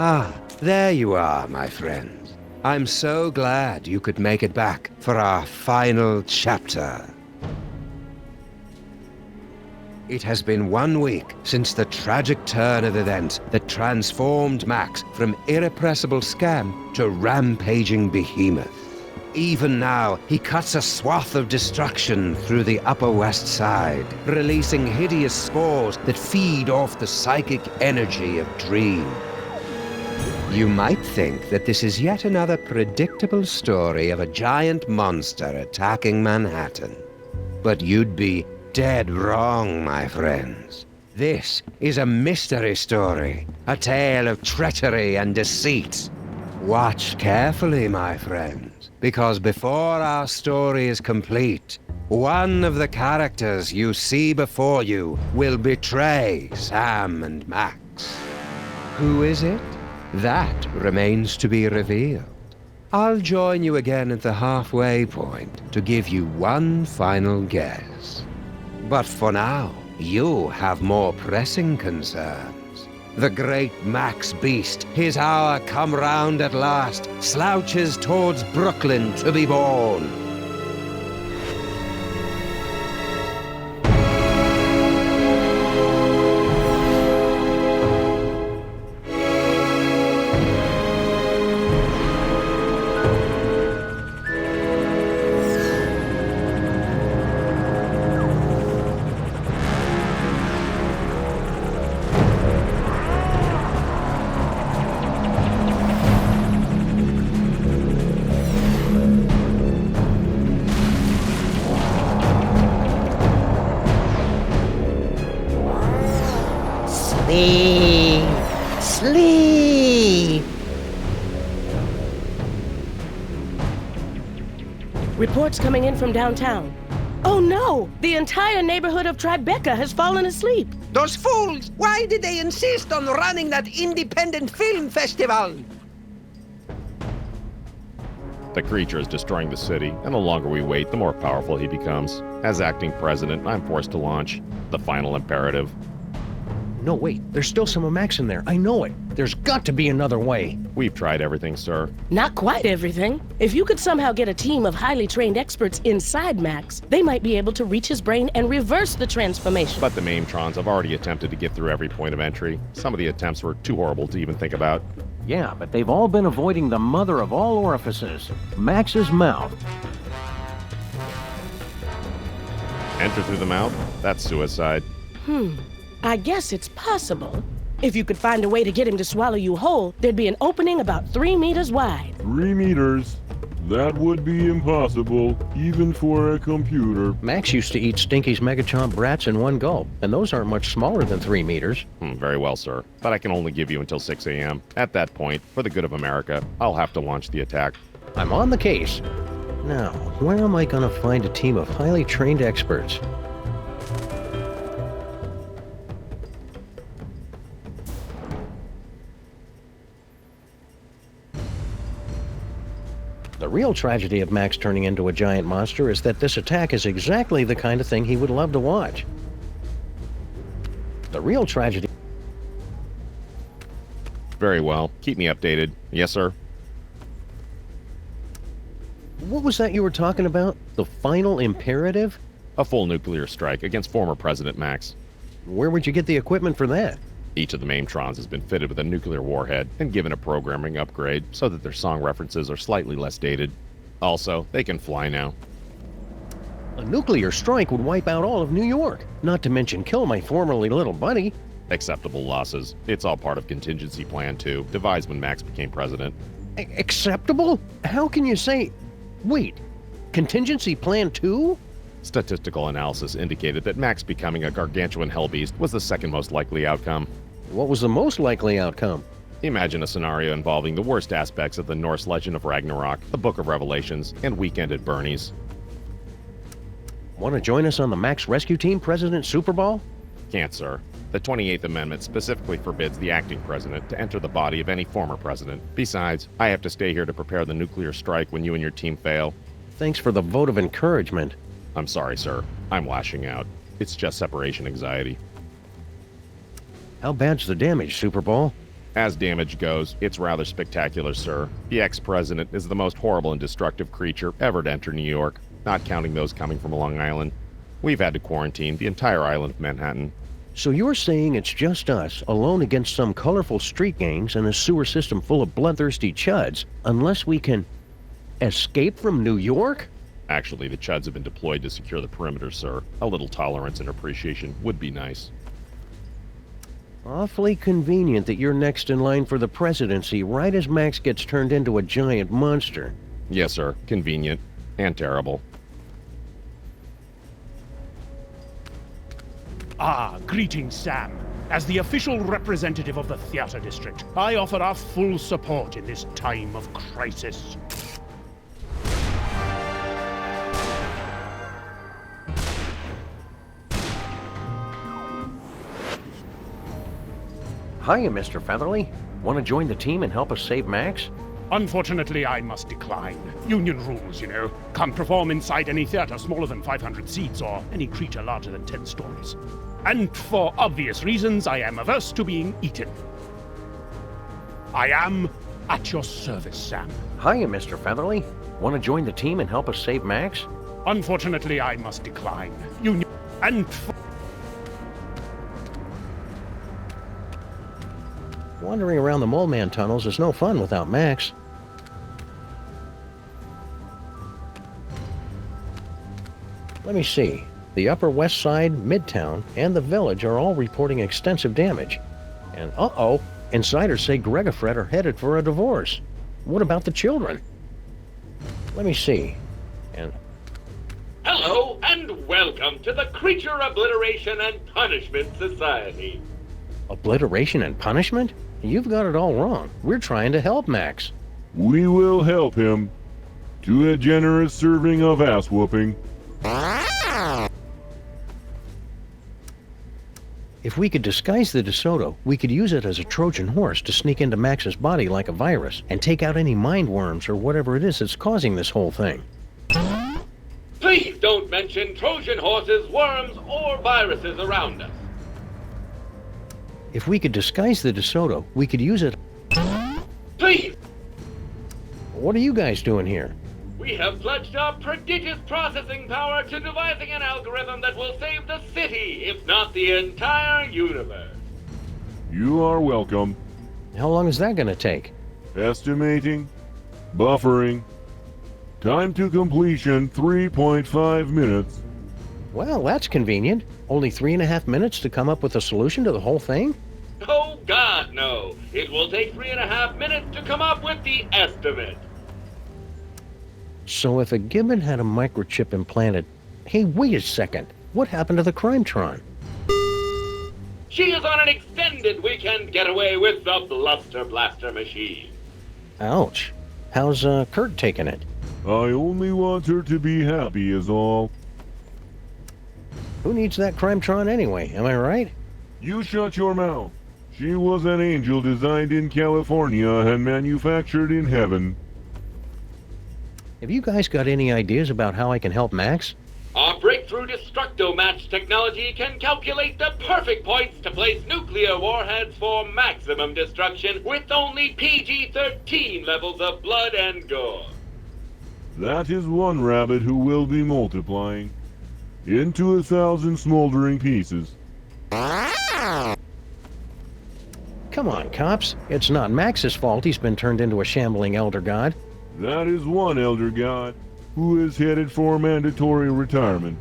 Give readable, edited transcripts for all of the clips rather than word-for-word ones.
Ah, there you are, my friends. I'm so glad you could make it back for our final chapter. It has been 1 week since the tragic turn of events that transformed Max from irrepressible scam to rampaging behemoth. Even now, he cuts a swath of destruction through the Upper West Side, releasing hideous spores that feed off the psychic energy of Dream. You might think that this is yet another predictable story of a giant monster attacking Manhattan. But you'd be dead wrong, my friends. This is a mystery story, a tale of treachery and deceit. Watch carefully, my friends, because before our story is complete, one of the characters you see before you will betray Sam and Max. Who is it? That remains to be revealed. I'll join you again at the halfway point to give you one final guess. But for now, you have more pressing concerns. The great Max Beast, his hour come round at last, slouches towards Brooklyn to be born. Sleep! Reports coming in from downtown. Oh no! The entire neighborhood of Tribeca has fallen asleep. Those fools! Why did they insist on running that independent film festival? The creature is destroying the city, and the longer we wait, the more powerful he becomes. As acting president, I'm forced to launch the final imperative. No, wait. There's still some of Max in there. I know it. There's got to be another way. We've tried everything, sir. Not quite everything. If you could somehow get a team of highly trained experts inside Max, they might be able to reach his brain and reverse the transformation. But the Maimtrons have already attempted to get through every point of entry. Some of the attempts were too horrible to even think about. Yeah, but they've all been avoiding the mother of all orifices, Max's mouth. Enter through the mouth? That's suicide. I guess it's possible. If you could find a way to get him to swallow you whole, there'd be an opening about 3 meters wide. 3 meters? That would be impossible, even for a computer. Max used to eat Stinky's Megachomp brats in one gulp, and those aren't much smaller than 3 meters. Very well, sir. But I can only give you until 6 a.m. At that point, for the good of America, I'll have to launch the attack. I'm on the case. Now, where am I gonna find a team of highly trained experts? The real tragedy of Max turning into a giant monster is that this attack is exactly the kind of thing he would love to watch. The real tragedy... Very well. Keep me updated. Yes, sir. What was that you were talking about? The final imperative? A full nuclear strike against former President Max. Where would you get the equipment for that? Each of the Maimtrons has been fitted with a nuclear warhead and given a programming upgrade so that their song references are slightly less dated. Also, they can fly now. A nuclear strike would wipe out all of New York, not to mention kill my formerly little buddy. Acceptable losses. It's all part of contingency plan 2, devised when Max became president. Acceptable? How can you say... Wait, contingency plan 2? Statistical analysis indicated that Max becoming a gargantuan hellbeast was the second most likely outcome. What was the most likely outcome? Imagine a scenario involving the worst aspects of the Norse legend of Ragnarok, the Book of Revelations, and Weekend at Bernie's. Want to join us on the Max Rescue Team President Super Bowl? Can't, sir. The 28th Amendment specifically forbids the acting president to enter the body of any former president. Besides, I have to stay here to prepare the nuclear strike when you and your team fail. Thanks for the vote of encouragement. I'm sorry, sir. I'm lashing out. It's just separation anxiety. How bad's the damage, Super Bowl? As damage goes, it's rather spectacular, sir. The ex-president is the most horrible and destructive creature ever to enter New York, not counting those coming from Long Island. We've had to quarantine the entire island of Manhattan. So you're saying it's just us, alone against some colorful street gangs and a sewer system full of bloodthirsty chuds, unless we can escape from New York? Actually, the Chuds have been deployed to secure the perimeter, sir. A little tolerance and appreciation would be nice. Awfully convenient that you're next in line for the presidency right as Max gets turned into a giant monster. Yes, sir. Convenient. And terrible. Ah, greetings, Sam. As the official representative of the Theater District, I offer our full support in this time of crisis. Hiya, Mr. Featherly. Want to join the team and help us save Max? Unfortunately, I must decline. Union rules, you know. Can't perform inside any theater smaller than 500 seats or any creature larger than 10 stories. And for obvious reasons, I am averse to being eaten. I am at your service, Sam. Hiya, Mr. Featherly. Want to join the team and help us save Max? Unfortunately, I must decline. Union and Wandering around the Mole Man tunnels is no fun without Max. Let me see. The Upper West Side, Midtown, and the Village are all reporting extensive damage. And uh-oh, insiders say Greg and Fred are headed for a divorce. What about the children? Let me see. And Hello, and welcome to the Creature Obliteration and Punishment Society. obliteration and punishment? You've got it all wrong. We're trying to help Max. We will help him to a generous serving of ass whooping. If we could disguise the DeSoto, we could use it as a Trojan horse to sneak into Max's body like a virus and take out any mind worms or whatever it is that's causing this whole thing. Please don't mention Trojan horses, worms, or viruses around us. If we could disguise the DeSoto, we could use it. Please! What are you guys doing here? We have pledged our prodigious processing power to devising an algorithm that will save the city, if not the entire universe. You are welcome. How long is that going to take? Estimating. Buffering. Time to completion 3.5 minutes. Well, that's convenient. Only 3.5 minutes to come up with a solution to the whole thing? Oh, God, no. It will take 3.5 minutes to come up with the estimate. So if a gibbon had a microchip implanted... Hey, wait a second. What happened to the Crimetron? She is on an extended weekend getaway with the Bluster Blaster machine. Ouch. How's Kurt taking it? I only want her to be happy is all. Who needs that Crimetron anyway, am I right? You shut your mouth. She was an angel designed in California and manufactured in heaven. Have you guys got any ideas about how I can help Max? Our breakthrough Destructo-Match technology can calculate the perfect points to place nuclear warheads for maximum destruction with only PG-13 levels of blood and gore. That is one rabbit who will be multiplying into 1,000 smoldering pieces. Come on, cops. It's not Max's fault he's been turned into a shambling elder god. That is one elder god who is headed for mandatory retirement.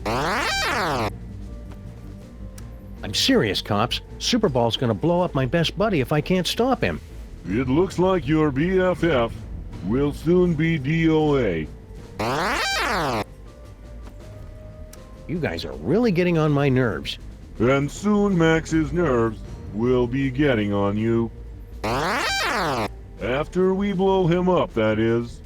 I'm serious, cops. Superball's gonna blow up my best buddy if I can't stop him. It looks like your BFF will soon be DOA. You guys are really getting on my nerves. And soon Max's nerves will be getting on you. After we blow him up, that is.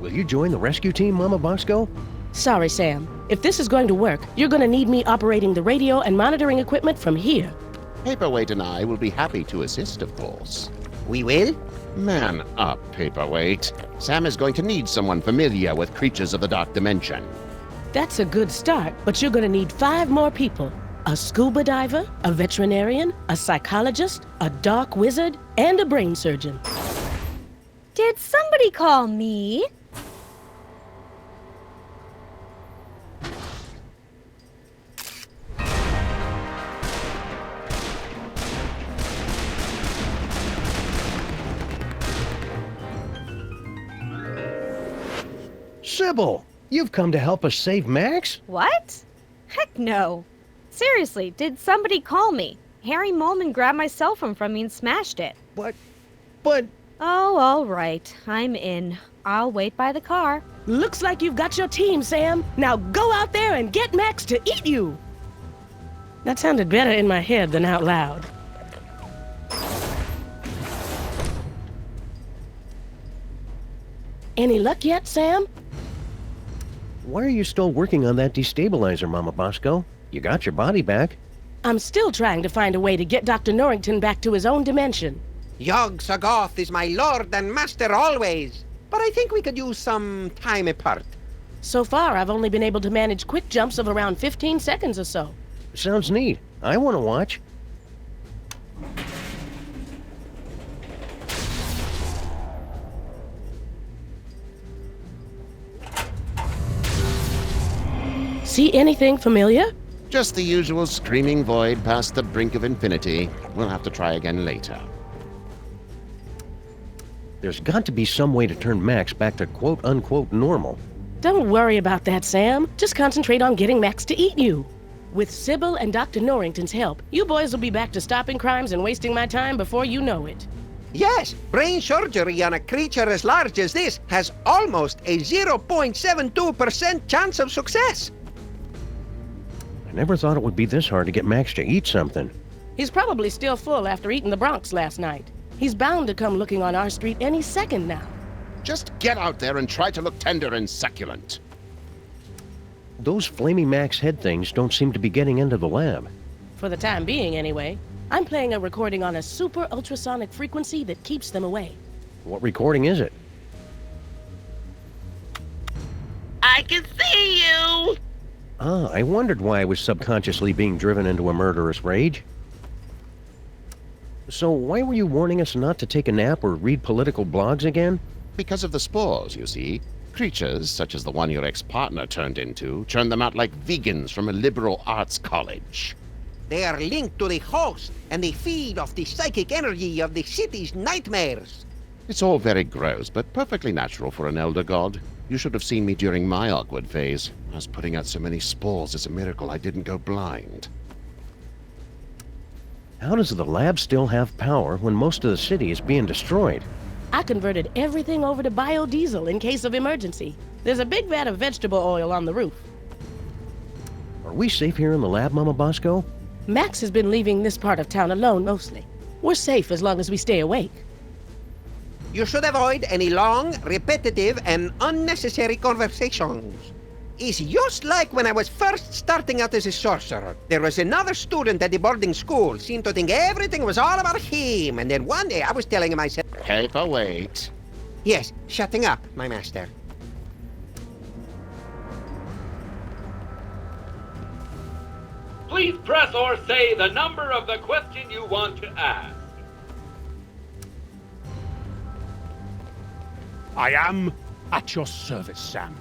Will you join the rescue team, Mama Bosco? Sorry, Sam. If this is going to work, you're going to need me operating the radio and monitoring equipment from here. Paperweight and I will be happy to assist, of course. We will? Man up, Paperweight. Sam is going to need someone familiar with creatures of the dark dimension. That's a good start, but you're going to need 5 more people. A scuba diver, a veterinarian, a psychologist, a dark wizard, and a brain surgeon. Did somebody call me? Sybil, you've come to help us save Max? What? Heck no. Seriously, did somebody call me? Harry Molman grabbed my cell phone from me and smashed it. But... Oh, all right. I'm in. I'll wait by the car. Looks like you've got your team, Sam. Now go out there and get Max to eat you. That sounded better in my head than out loud. Any luck yet, Sam? Why are you still working on that destabilizer, Mama Bosco? You got your body back. I'm still trying to find a way to get Dr. Norrington back to his own dimension. Yog Sagoth is my lord and master always. But I think we could use some time apart. So far, I've only been able to manage quick jumps of around 15 seconds or so. Sounds neat. I want to watch. See anything familiar? Just the usual screaming void past the brink of infinity. We'll have to try again later. There's got to be some way to turn Max back to quote-unquote normal. Don't worry about that, Sam. Just concentrate on getting Max to eat you. With Sybil and Dr. Norrington's help, you boys will be back to stopping crimes and wasting my time before you know it. Yes, brain surgery on a creature as large as this has almost a 0.72% chance of success. I never thought it would be this hard to get Max to eat something. He's probably still full after eating the Bronx last night. He's bound to come looking on our street any second now. Just get out there and try to look tender and succulent. Those flaming Max head things don't seem to be getting into the lab. For the time being, anyway. I'm playing a recording on a super ultrasonic frequency that keeps them away. What recording is it? I can see you! Ah, I wondered why I was subconsciously being driven into a murderous rage. So why were you warning us not to take a nap or read political blogs again? Because of the spores, you see. Creatures, such as the one your ex-partner turned into, churn them out like vegans from a liberal arts college. They are linked to the host and they feed off the psychic energy of the city's nightmares. It's all very gross, but perfectly natural for an elder god. You should have seen me during my awkward phase. I was putting out so many spores, it's a miracle I didn't go blind. How does the lab still have power when most of the city is being destroyed? I converted everything over to biodiesel in case of emergency. There's a big vat of vegetable oil on the roof. Are we safe here in the lab, Mama Bosco? Max has been leaving this part of town alone mostly. We're safe as long as we stay awake. You should avoid any long, repetitive, and unnecessary conversations. It's just like when I was first starting out as a sorcerer. There was another student at the boarding school, seemed to think everything was all about him, and then one day I was telling him, I said, Paperweight. Yes, shutting up, my master. Please press or say the number of the question you want to ask. I am at your service, Sam.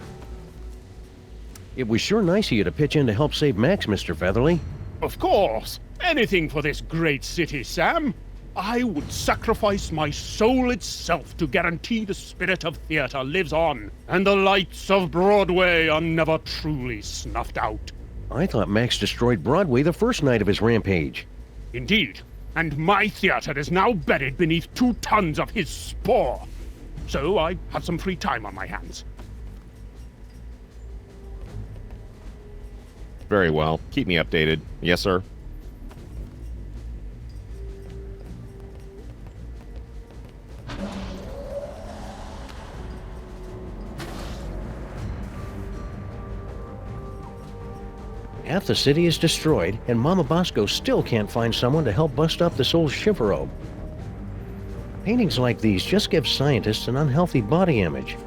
It was sure nice of you to pitch in to help save Max, Mr. Featherly. Of course. Anything for this great city, Sam. I would sacrifice my soul itself to guarantee the spirit of theater lives on, and the lights of Broadway are never truly snuffed out. I thought Max destroyed Broadway the first night of his rampage. Indeed. And my theater is now buried beneath 2 tons of his spore. So I have some free time on my hands. Very well. Keep me updated. Yes, sir. Half the city is destroyed, and Mama Bosco still can't find someone to help bust up this old chivalrobe. Paintings like these just give scientists an unhealthy body image.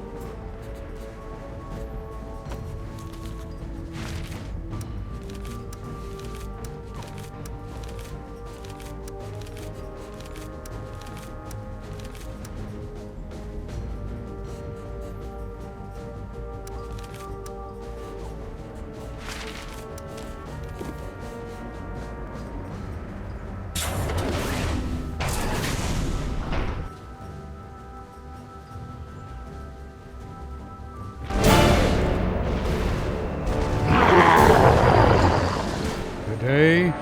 Today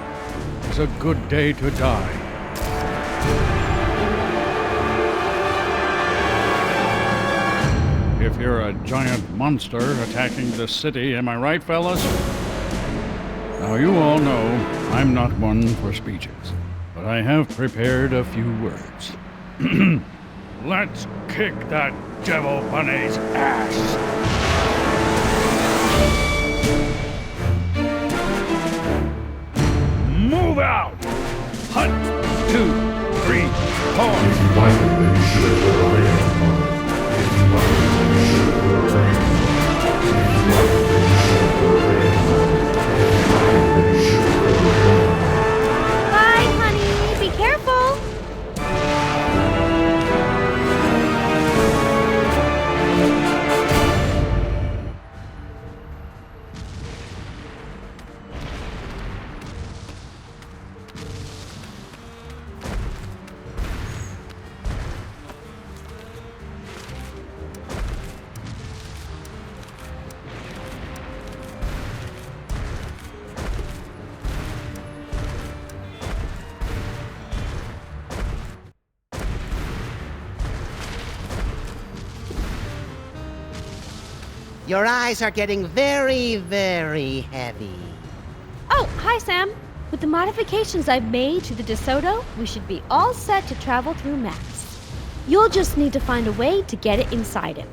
is a good day to die. If you're a giant monster attacking the city, am I right, fellas? Now, you all know I'm not one for speeches, but I have prepared a few words. Let's kick that devil bunny's ass! Move out! Hunt! 2, 3, 4! If you like it, then you should have put a ring on it. If you like it, then you should have put a ring on it. If you like it, then you should have put a ring on it. If you like it, then you should have put a ring on it. Bye, honey. Be careful. Your eyes are getting very, very heavy. Oh, hi, Sam. With the modifications I've made to the DeSoto, we should be all set to travel through Max. You'll just need to find a way to get it inside him.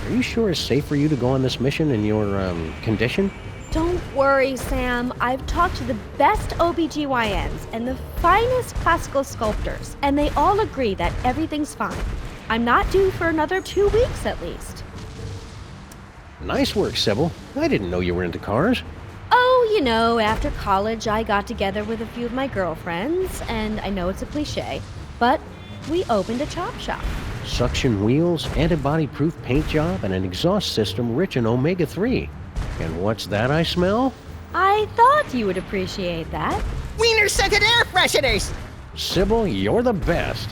Are you sure it's safe for you to go on this mission in your, condition? Don't worry, Sam. I've talked to the best OBGYNs and the finest classical sculptors, and they all agree that everything's fine. I'm not due for another 2 weeks at least. Nice work, Sybil. I didn't know you were into cars. Oh, you know, after college I got together with a few of my girlfriends, and I know it's a cliche, but we opened a chop shop. Suction wheels, antibody-proof paint job, and an exhaust system rich in omega-3. And what's that I smell? I thought you would appreciate that. Wiener-scented air fresheners! Sybil, you're the best.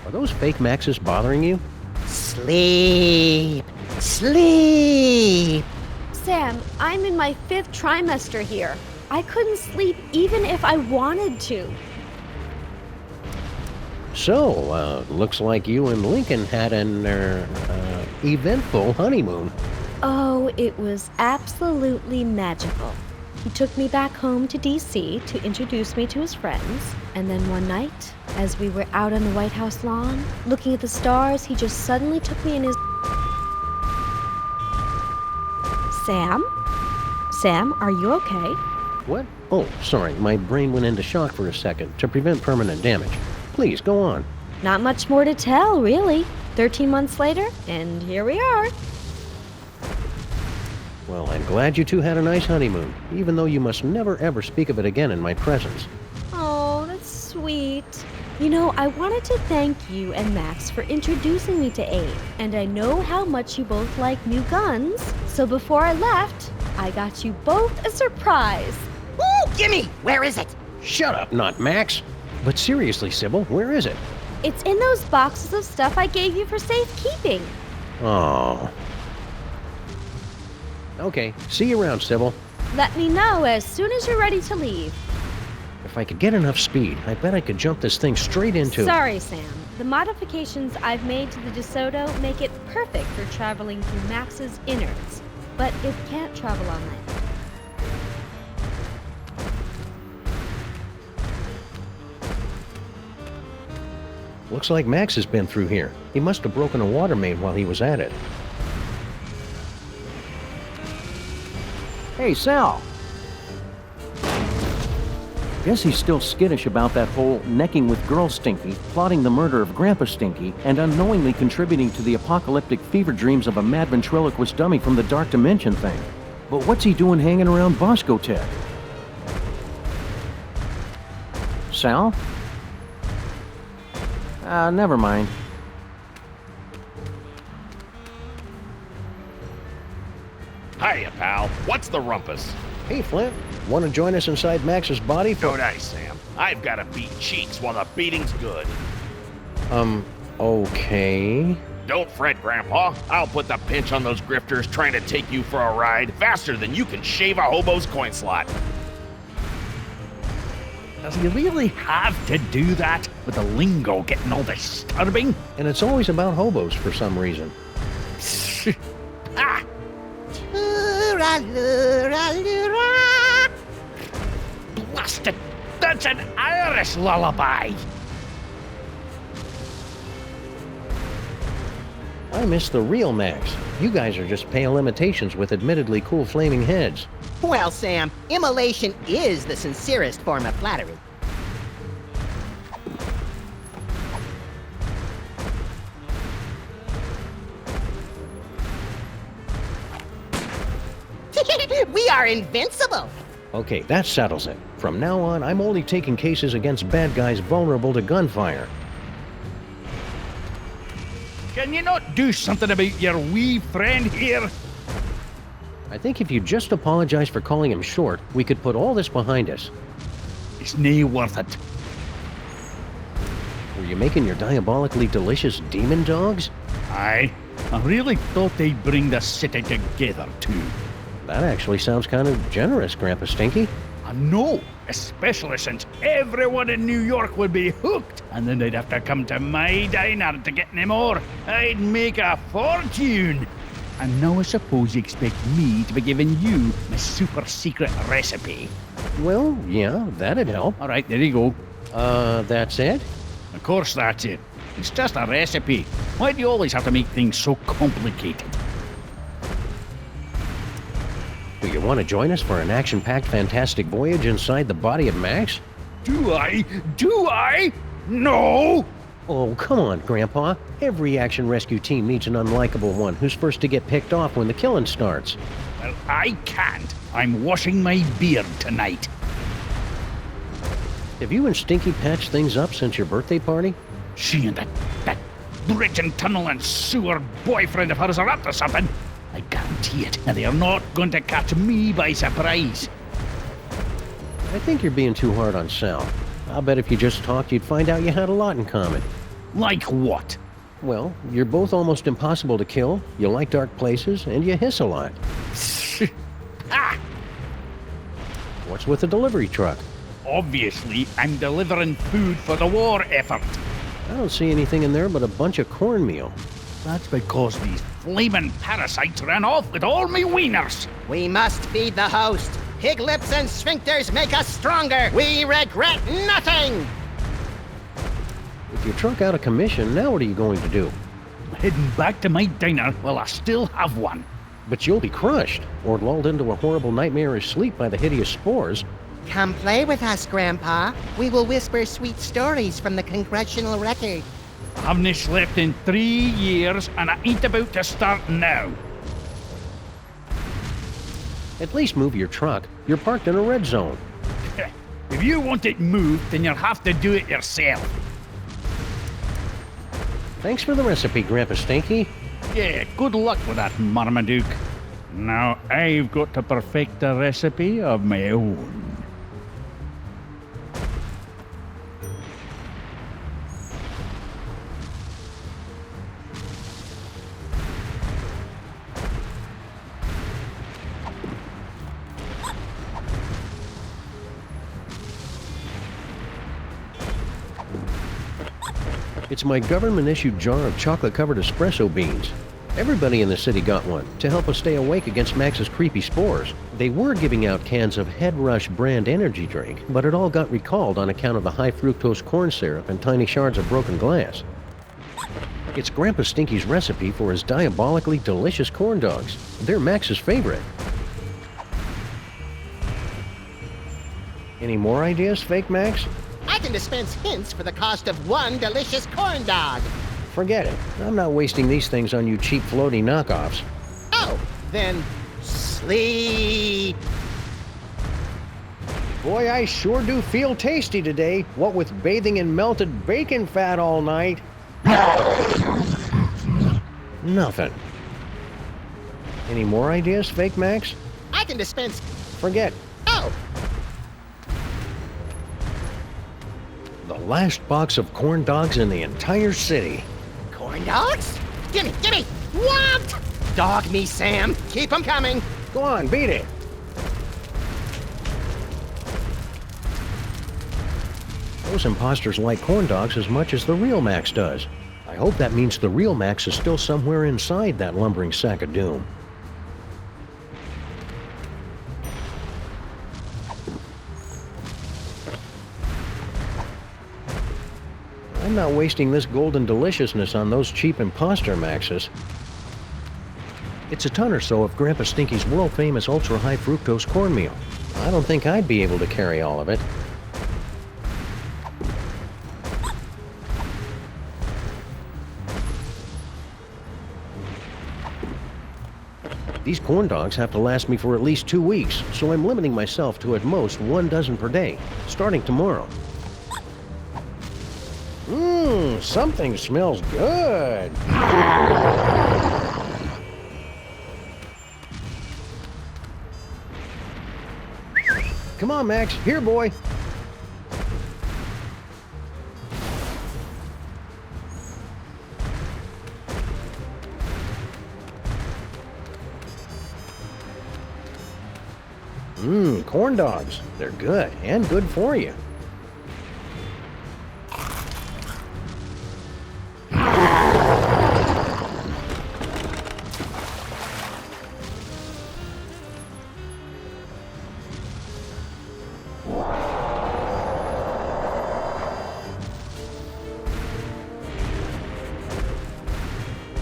Are those fake Maxes bothering you? Sleep! Sleep! Sam, I'm in my 5th trimester here. I couldn't sleep even if I wanted to. So, looks like you and Lincoln had an, eventful honeymoon. Oh, it was absolutely magical. He took me back home to D.C. to introduce me to his friends, and then one night, as we were out on the White House lawn, looking at the stars, he just suddenly took me in his... Sam? Sam, are you okay? What? Oh, sorry, my brain went into shock for a second to prevent permanent damage. Please, go on. Not much more to tell, really. 13 months later, and here we are. Well, I'm glad you two had a nice honeymoon, even though you must never ever speak of it again in my presence. Oh, that's sweet. You know, I wanted to thank you and Max for introducing me to Abe, and I know how much you both like new guns, so before I left, I got you both a surprise. Ooh, gimme! Where is it? Shut up, not Max. But seriously, Sybil, where is it? It's in those boxes of stuff I gave you for safekeeping. Oh. Okay, see you around, Sybil. Let me know as soon as you're ready to leave. If I could get enough speed, I bet I could jump this thing straight into... Sorry, Sam. The modifications I've made to the DeSoto make it perfect for traveling through Max's innards, but it can't travel on land. Looks like Max has been through here. He must have broken a water main while he was at it. Hey, Sal. Guess he's still skittish about that whole necking with Girl Stinky, plotting the murder of Grandpa Stinky, and unknowingly contributing to the apocalyptic fever dreams of a mad ventriloquist dummy from the Dark Dimension thing. But what's he doing hanging around Bosco Tech? Sal? Never mind. Hiya, pal. What's the rumpus? Hey, Flint. Want to join us inside Max's body for... Don't I, Sam? I've got to beat cheeks while the beating's good. Okay. Don't fret, Grandpa. I'll put the pinch on those grifters trying to take you for a ride faster than you can shave a hobo's coin slot. Does he really have to do that with the lingo getting all disturbing? And it's always about hobos for some reason. Ah! Blasted! That's an Irish lullaby! I miss the real Max. You guys are just pale imitations with admittedly cool flaming heads. Well, Sam, immolation is the sincerest form of flattery. We are invincible! Okay, that settles it. From now on, I'm only taking cases against bad guys vulnerable to gunfire. Can you not do something about your wee friend here? I think if you just apologize for calling him short, we could put all this behind us. It's nae worth it. Were you making your diabolically delicious demon dogs? Aye. I really thought they'd bring the city together, too. That actually sounds kind of generous, Grandpa Stinky. I know, especially since everyone in New York would be hooked, and then they'd have to come to my diner to get any more. I'd make a fortune. And now I suppose you expect me to be giving you my super secret recipe. Well, yeah, that'd help. All right, there you go. That's it? Of course that's it. It's just a recipe. Why do you always have to make things so complicated? Do you want to join us for an action-packed fantastic voyage inside the body of Max? Do I? Do I? No! Oh, come on, Grandpa. Every action rescue team needs an unlikable one who's first to get picked off when the killing starts. Well, I can't. I'm washing my beard tonight. Have you and Stinky patched things up since your birthday party? She and that bridge and tunnel and sewer boyfriend of hers are up to something. I guarantee it, and they are not going to catch me by surprise. I think you're being too hard on Sal. I'll bet if you just talked, you'd find out you had a lot in common. Like what? Well, you're both almost impossible to kill, you like dark places, and you hiss a lot. Ah! What's with the delivery truck? Obviously, I'm delivering food for the war effort. I don't see anything in there but a bunch of cornmeal. That's because these flaming parasites ran off with all me wieners. We must feed the host. Pig lips and sphincters make us stronger. We regret nothing! With your truck out of commission, now what are you going to do? I'm heading back to my diner while I still have one. But you'll be crushed, or lulled into a horrible nightmarish sleep by the hideous spores. Come play with us, Grandpa. We will whisper sweet stories from the congressional record. I haven't slept in 3 years, and I ain't about to start now. At least move your truck. You're parked in a red zone. If you want it moved, then you'll have to do it yourself. Thanks for the recipe, Grandpa Stinky. Yeah, good luck with that, Marmaduke. Now I've got to perfect a recipe of my own. It's my government-issued jar of chocolate-covered espresso beans. Everybody in the city got one, to help us stay awake against Max's creepy spores. They were giving out cans of Head Rush brand energy drink, but it all got recalled on account of the high-fructose corn syrup and tiny shards of broken glass. It's Grandpa Stinky's recipe for his diabolically delicious corn dogs. They're Max's favorite. Any more ideas, Fake Max? I can dispense hints for the cost of one delicious corn dog. Forget it. I'm not wasting these things on you cheap floaty knockoffs. Oh, then sleep. Boy, I sure do feel tasty today, what with bathing in melted bacon fat all night. Nothing. Any more ideas, Fake Max? I can dispense... Forget. Oh! The last box of corn dogs in the entire city. Corn dogs? Gimme, gimme! What? Dog me, Sam. Keep 'em coming. Go on, beat it. Those imposters like corn dogs as much as the real Max does. I hope that means the real Max is still somewhere inside that lumbering sack of doom. I'm not wasting this golden deliciousness on those cheap imposter Maxes. It's a ton or so of Grandpa Stinky's world-famous ultra-high fructose cornmeal. I don't think I'd be able to carry all of it. These corn dogs have to last me for at least 2 weeks, so I'm limiting myself to at most 1 dozen per day, starting tomorrow. Something smells good. Come on, Max. Here, boy. Corn dogs. They're good, and good for you.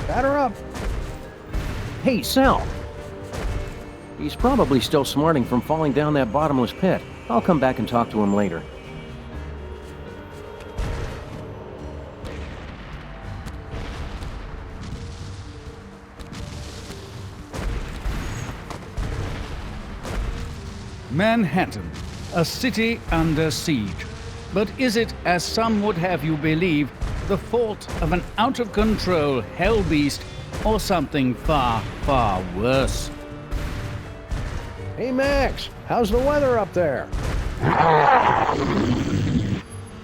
Batter up. Hey, Sal. He's probably still smarting from falling down that bottomless pit. I'll come back and talk to him later. Manhattan, a city under siege. But is it, as some would have you believe, the fault of an out-of-control hell beast or something far, far worse? Hey, Max, how's the weather up there?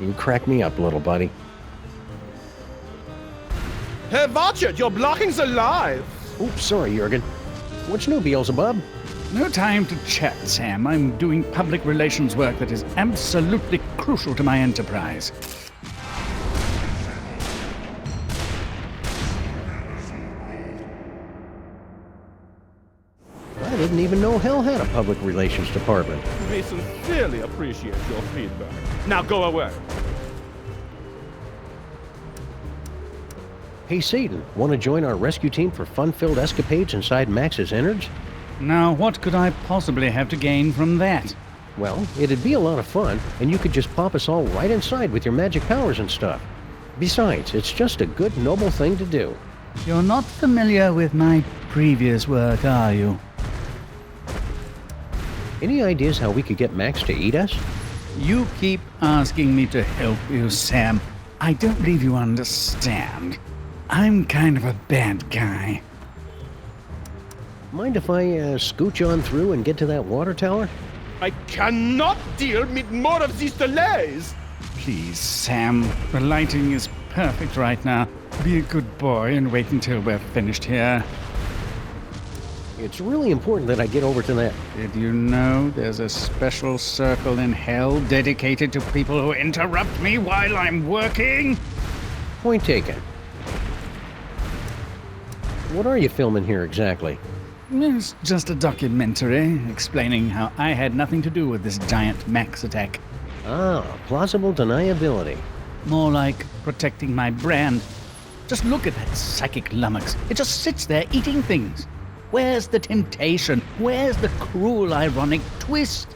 You crack me up, little buddy. Hey, watch it! Your blocking's alive! Oops, sorry, Jurgen. What's new, Beelzebub? No time to chat, Sam. I'm doing public relations work that is absolutely crucial to my enterprise. I didn't even know Hell had a public relations department. We sincerely appreciate your feedback. Now go away. Hey, Satan, want to join our rescue team for fun-filled escapades inside Max's innards? Now, what could I possibly have to gain from that? Well, it'd be a lot of fun, and you could just pop us all right inside with your magic powers and stuff. Besides, it's just a good, noble thing to do. You're not familiar with my previous work, are you? Any ideas how we could get Max to eat us? You keep asking me to help you, Sam. I don't believe you understand. I'm kind of a bad guy. Mind if I scooch on through and get to that water tower? I cannot deal with more of these delays! Please, Sam. The lighting is perfect right now. Be a good boy and wait until we're finished here. It's really important that I get over to that. Did you know there's a special circle in hell dedicated to people who interrupt me while I'm working? Point taken. What are you filming here exactly? It's just a documentary explaining how I had nothing to do with this giant Max attack. Ah, plausible deniability. More like protecting my brand. Just look at that psychic lummox. It just sits there eating things. Where's the temptation? Where's the cruel, ironic twist?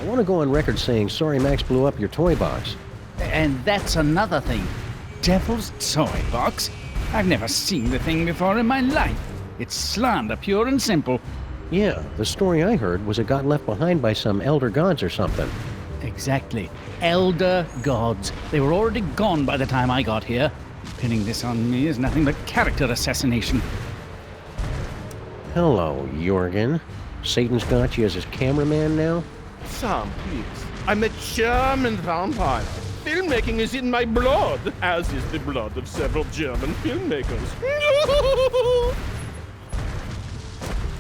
I want to go on record saying sorry Max blew up your toy box. And that's another thing. Devil's toy box? I've never seen the thing before in my life. It's slander, pure and simple. Yeah, the story I heard was it got left behind by some elder gods or something. Exactly. Elder gods. They were already gone by the time I got here. Pinning this on me is nothing but character assassination. Hello, Jorgen. Satan's got you as his cameraman now? Sam, please. I'm a German vampire. Filmmaking is in my blood, as is the blood of several German filmmakers.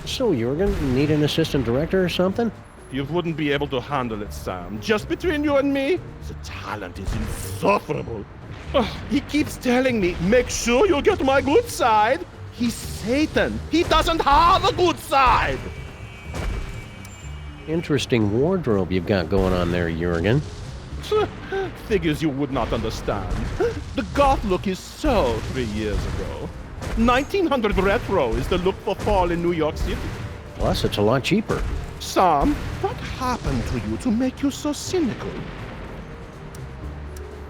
So, Jorgen, need an assistant director or something? You wouldn't be able to handle it, Sam. Just between you and me, the talent is insufferable. He keeps telling me, make sure you get my good side. He's Satan. He doesn't have a good side. Interesting wardrobe you've got going on there, Jorgen. Figures you would not understand. The goth look is so 3 years ago. 1900 retro is the look for fall in New York City. Plus, it's a lot cheaper. Sam, what happened to you to make you so cynical?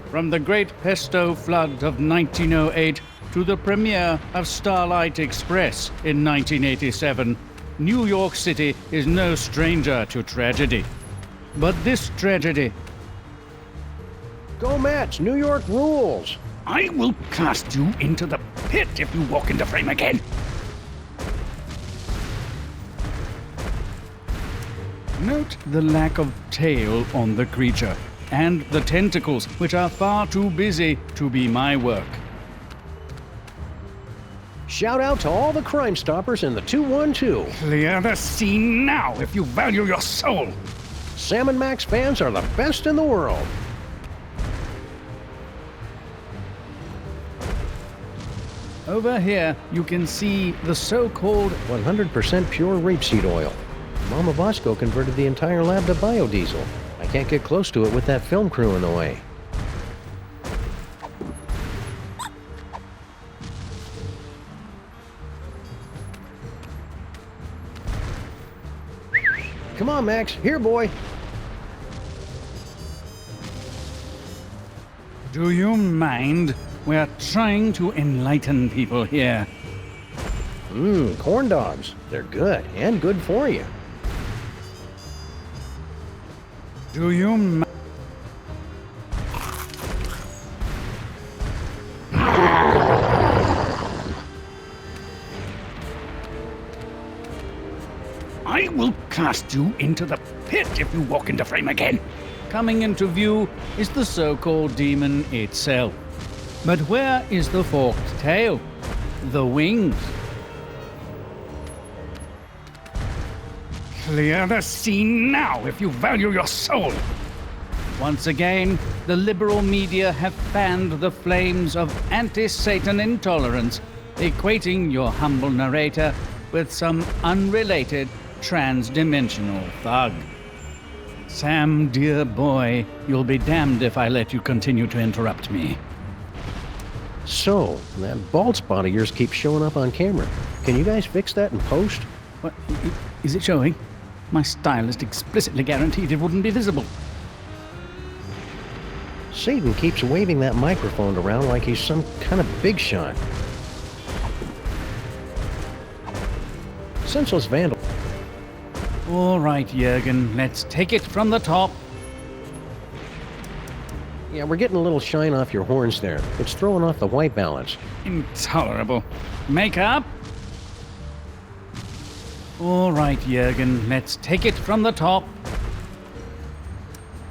From the great pesto flood of 1908 to the premiere of Starlight Express in 1987, New York City is no stranger to tragedy. But this tragedy... Go Mets! New York rules! I will cast you into the pit if you walk into frame again! Note the lack of tail on the creature, and the tentacles, which are far too busy to be my work. Shout out to all the Crime Stoppers in the 212. Clear the scene now if you value your soul. Sam and Max fans are the best in the world. Over here, you can see the so-called 100% pure rapeseed oil. Mama Bosco converted the entire lab to biodiesel. I can't get close to it with that film crew in the way. Come on, Max. Here, boy. Do you mind? We're trying to enlighten people here. Corn dogs. They're good, and good for you. Do you mind? I will cast you into the pit if you walk into frame again. Coming into view is the so-called demon itself. But where is the forked tail? The wings? Clear the scene now if you value your soul. Once again, the liberal media have fanned the flames of anti-Satan intolerance, equating your humble narrator with some unrelated trans-dimensional thug. Sam, dear boy, you'll be damned if I let you continue to interrupt me. So, that bald spot of yours keeps showing up on camera. Can you guys fix that in post? What? Is it showing? My stylist explicitly guaranteed it wouldn't be visible. Satan keeps waving that microphone around like he's some kind of big shot. Senseless vandal. All right, Jurgen, let's take it from the top. Yeah, we're getting a little shine off your horns there. It's throwing off the white balance. Intolerable. Makeup? All right, Jurgen, let's take it from the top.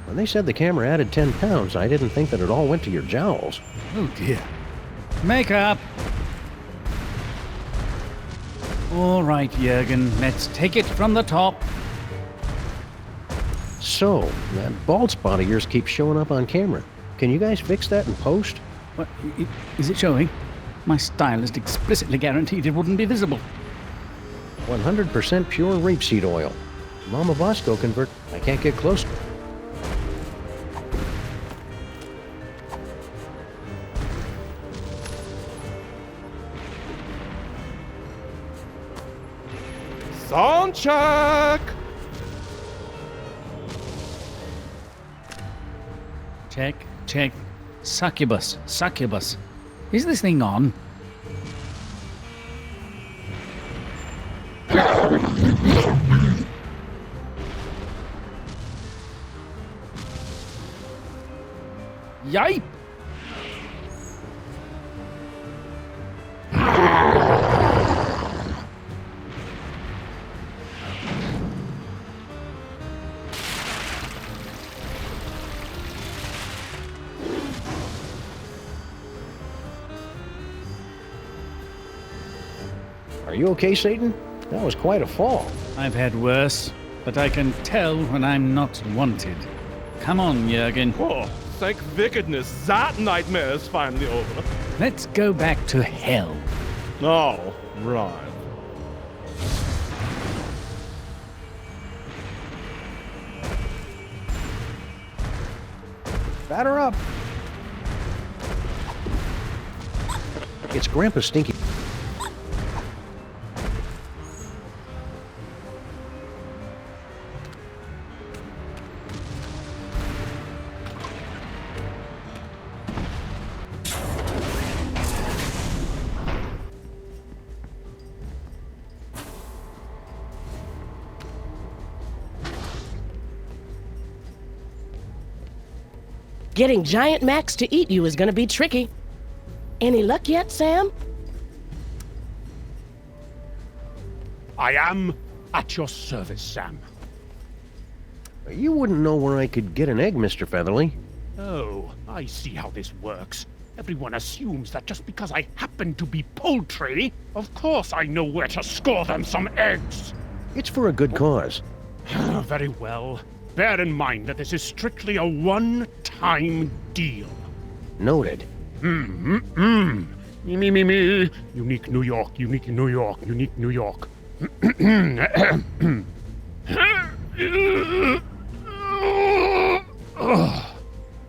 When they said the camera added 10 pounds, I didn't think that it all went to your jowls. Oh, dear. Makeup. All right, Jurgen, let's take it from the top. So, that bald spot of yours keeps showing up on camera. Can you guys fix that in post? What? Is it showing? My stylist explicitly guaranteed it wouldn't be visible. 100% pure rapeseed oil. Mama Bosco convert... I can't get close. Sound check! Check, check. Succubus, succubus. Is this thing on? Yipe! Are you okay, Satan? That was quite a fall. I've had worse, but I can tell when I'm not wanted. Come on, Jurgen. Oh, thank wickedness, that nightmare is finally over. Let's go back to hell. Oh, right. Batter up. It's Grandpa Stinky. Getting Giant Max to eat you is gonna be tricky. Any luck yet, Sam? I am at your service, Sam. You wouldn't know where I could get an egg, Mr. Featherly. Oh, I see how this works. Everyone assumes that just because I happen to be poultry, of course I know where to score them some eggs. It's for a good cause. Very well. Bear in mind that this is strictly a one-time deal. Noted. Me. Unique New York, unique New York, unique New York.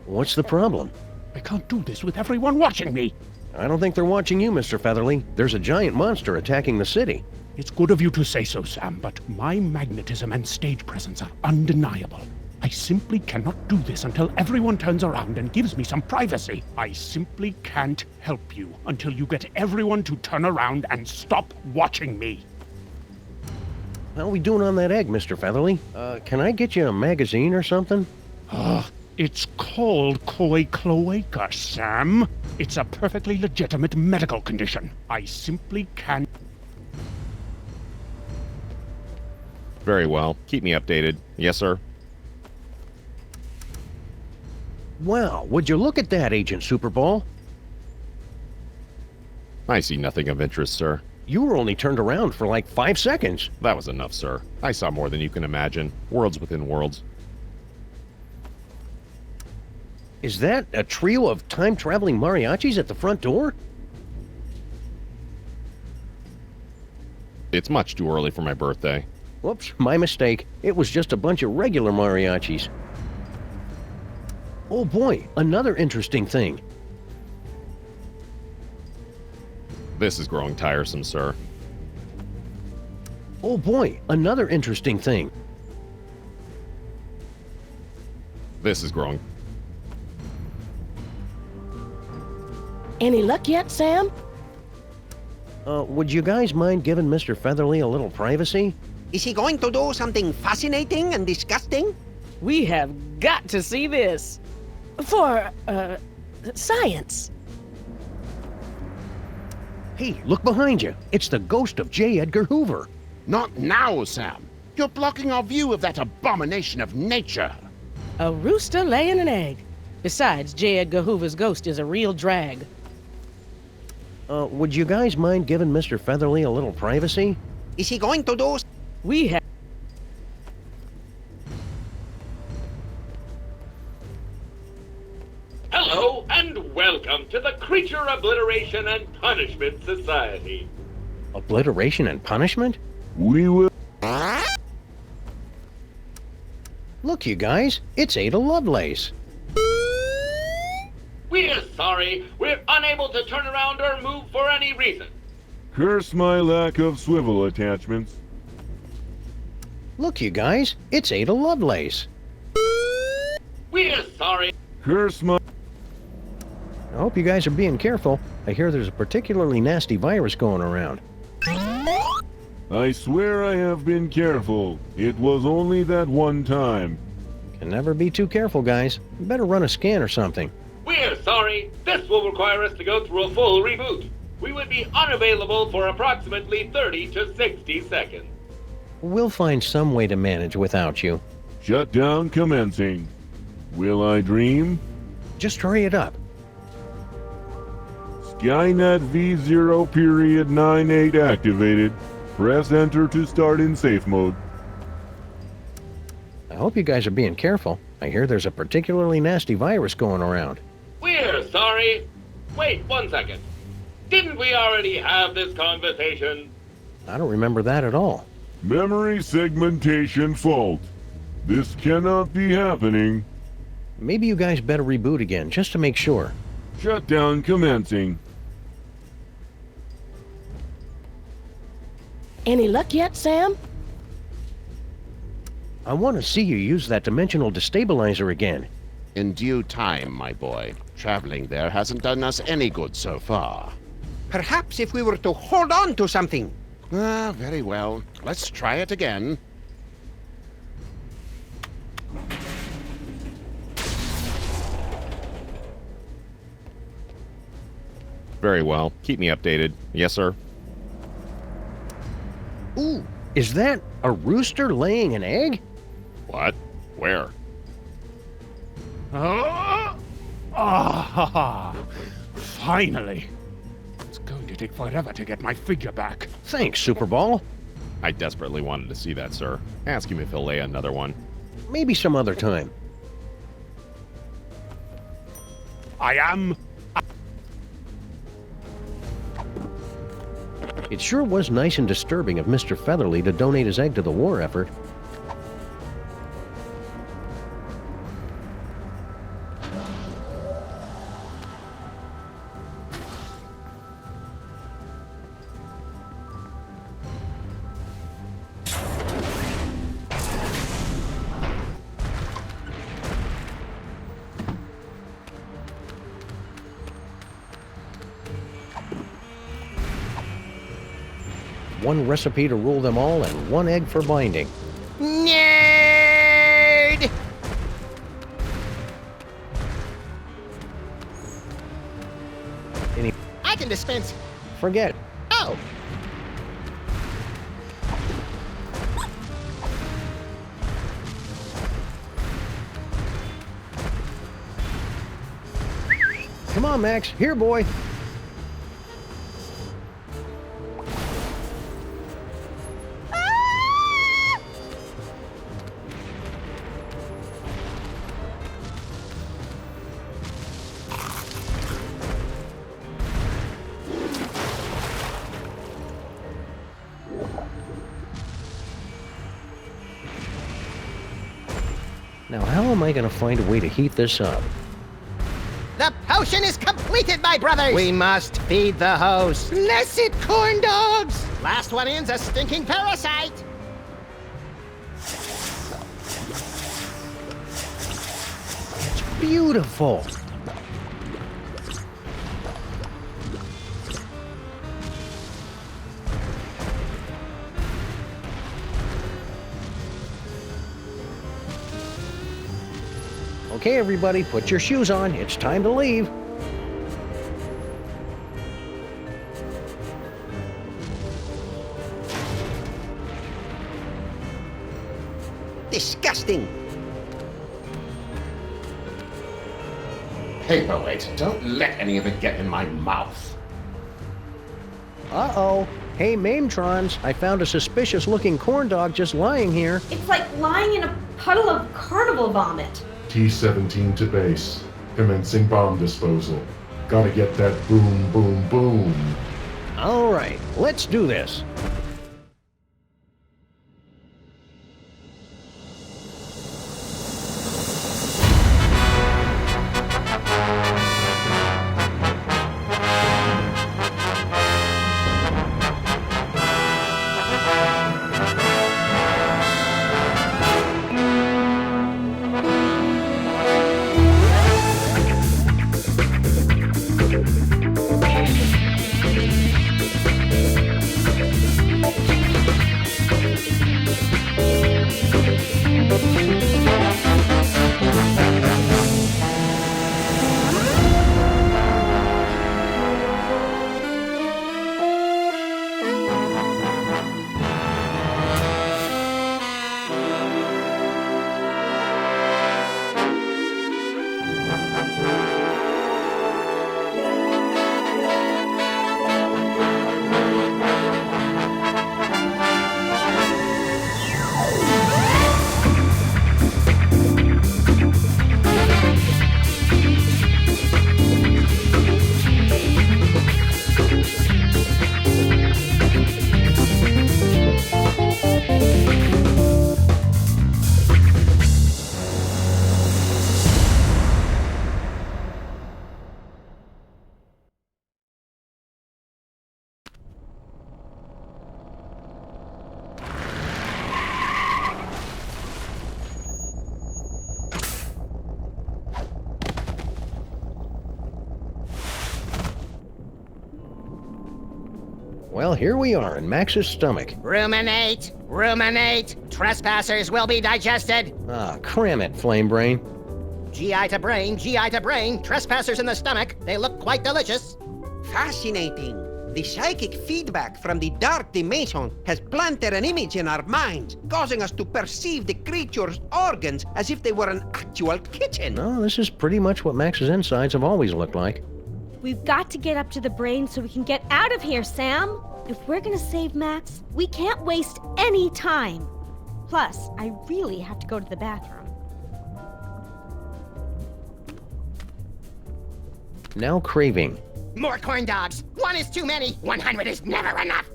What's the problem? I can't do this with everyone watching me. I don't think they're watching you, Mr. Featherly. There's a giant monster attacking the city. It's good of you to say so, Sam, but my magnetism and stage presence are undeniable. I simply cannot do this until everyone turns around and gives me some privacy. I simply can't help you until you get everyone to turn around and stop watching me. How are we doing on that egg, Mr. Featherly? Can I get you a magazine or something? It's called koi cloaca, Sam. It's a perfectly legitimate medical condition. I simply can't. Very well. Keep me updated. Yes, sir. Wow, would you look at that, Agent Superball? I see nothing of interest, sir. You were only turned around for like 5 seconds. That was enough, sir. I saw more than you can imagine. Worlds within worlds. Is that a trio of time-traveling mariachis at the front door? It's much too early for my birthday. Whoops, my mistake. It was just a bunch of regular mariachis. Oh boy, another interesting thing. This is growing tiresome, sir. Oh boy, another interesting thing. This is growing. Any luck yet, Sam? Would you guys mind giving Mr. Featherly a little privacy? Is he going to do something fascinating and disgusting? We have got to see this. For, science. Hey, look behind you. It's the ghost of J. Edgar Hoover. Not now, Sam. You're blocking our view of that abomination of nature. A rooster laying an egg. Besides, J. Edgar Hoover's ghost is a real drag. Would you guys mind giving Mr. Featherly a little privacy? Is he going to do... We have... Hello, and welcome to the Creature Obliteration and Punishment Society. Obliteration and punishment? We will... Look, you guys, it's Ada Lovelace. We're sorry, we're unable to turn around or move for any reason. Curse my lack of swivel attachments. Look, you guys, it's Ada Lovelace. We're sorry. Curse my... I hope you guys are being careful. I hear there's a particularly nasty virus going around. I swear I have been careful. It was only that one time. Can never be too careful, guys. You better run a scan or something. We're sorry. This will require us to go through a full reboot. We would be unavailable for approximately 30 to 60 seconds. We'll find some way to manage without you. Shutdown commencing. Will I dream? Just hurry it up. Skynet V0.98 activated. Press enter to start in safe mode. I hope you guys are being careful. I hear there's a particularly nasty virus going around. We're sorry. Wait 1 second. Didn't we already have this conversation? I don't remember that at all. Memory segmentation fault. This cannot be happening. Maybe you guys better reboot again, just to make sure. Shutdown commencing. Any luck yet, Sam? I want to see you use that dimensional destabilizer again. In due time, my boy. Traveling there hasn't done us any good so far. Perhaps if we were to hold on to something. Ah, very well. Let's try it again. Very well. Keep me updated. Yes, sir. Ooh, is that a rooster laying an egg? What? Where? Finally. It's going to take forever to get my figure back. Thanks, Superball. I desperately wanted to see that, sir. Ask him if he'll lay another one. Maybe some other time. I am... It sure was nice and disturbing of Mr. Featherly to donate his egg to the war effort. One recipe to rule them all and one egg for binding. Nerd! I can dispense. Forget it. Oh! Come on, Max. Here, boy. Now, how am I going to find a way to heat this up? The potion is completed, my brothers! We must feed the host. Blessed corn dogs! Last one in's a stinking parasite! Beautiful! Okay, everybody, put your shoes on. It's time to leave. Disgusting. Paperweight, don't let any of it get in my mouth. Uh-oh. Hey, Mametrons, I found a suspicious-looking corn dog just lying here. It's like lying in a puddle of carnival vomit. T-17 to base. Commencing bomb disposal. Gotta get that boom, boom, boom. All right, let's do this. Well, here we are in Max's stomach. Ruminate! Ruminate! Trespassers will be digested! Ah, cram it, Flame Brain. GI to brain, GI to brain. Trespassers in the stomach. They look quite delicious. Fascinating. The psychic feedback from the dark dimension has planted an image in our minds, causing us to perceive the creature's organs as if they were an actual kitchen. No, this is pretty much what Max's insides have always looked like. We've got to get up to the brain so we can get out of here, Sam. If we're gonna save Max, we can't waste any time. Plus, I really have to go to the bathroom. Now craving. More corn dogs. 1 is too many. 100 is never enough.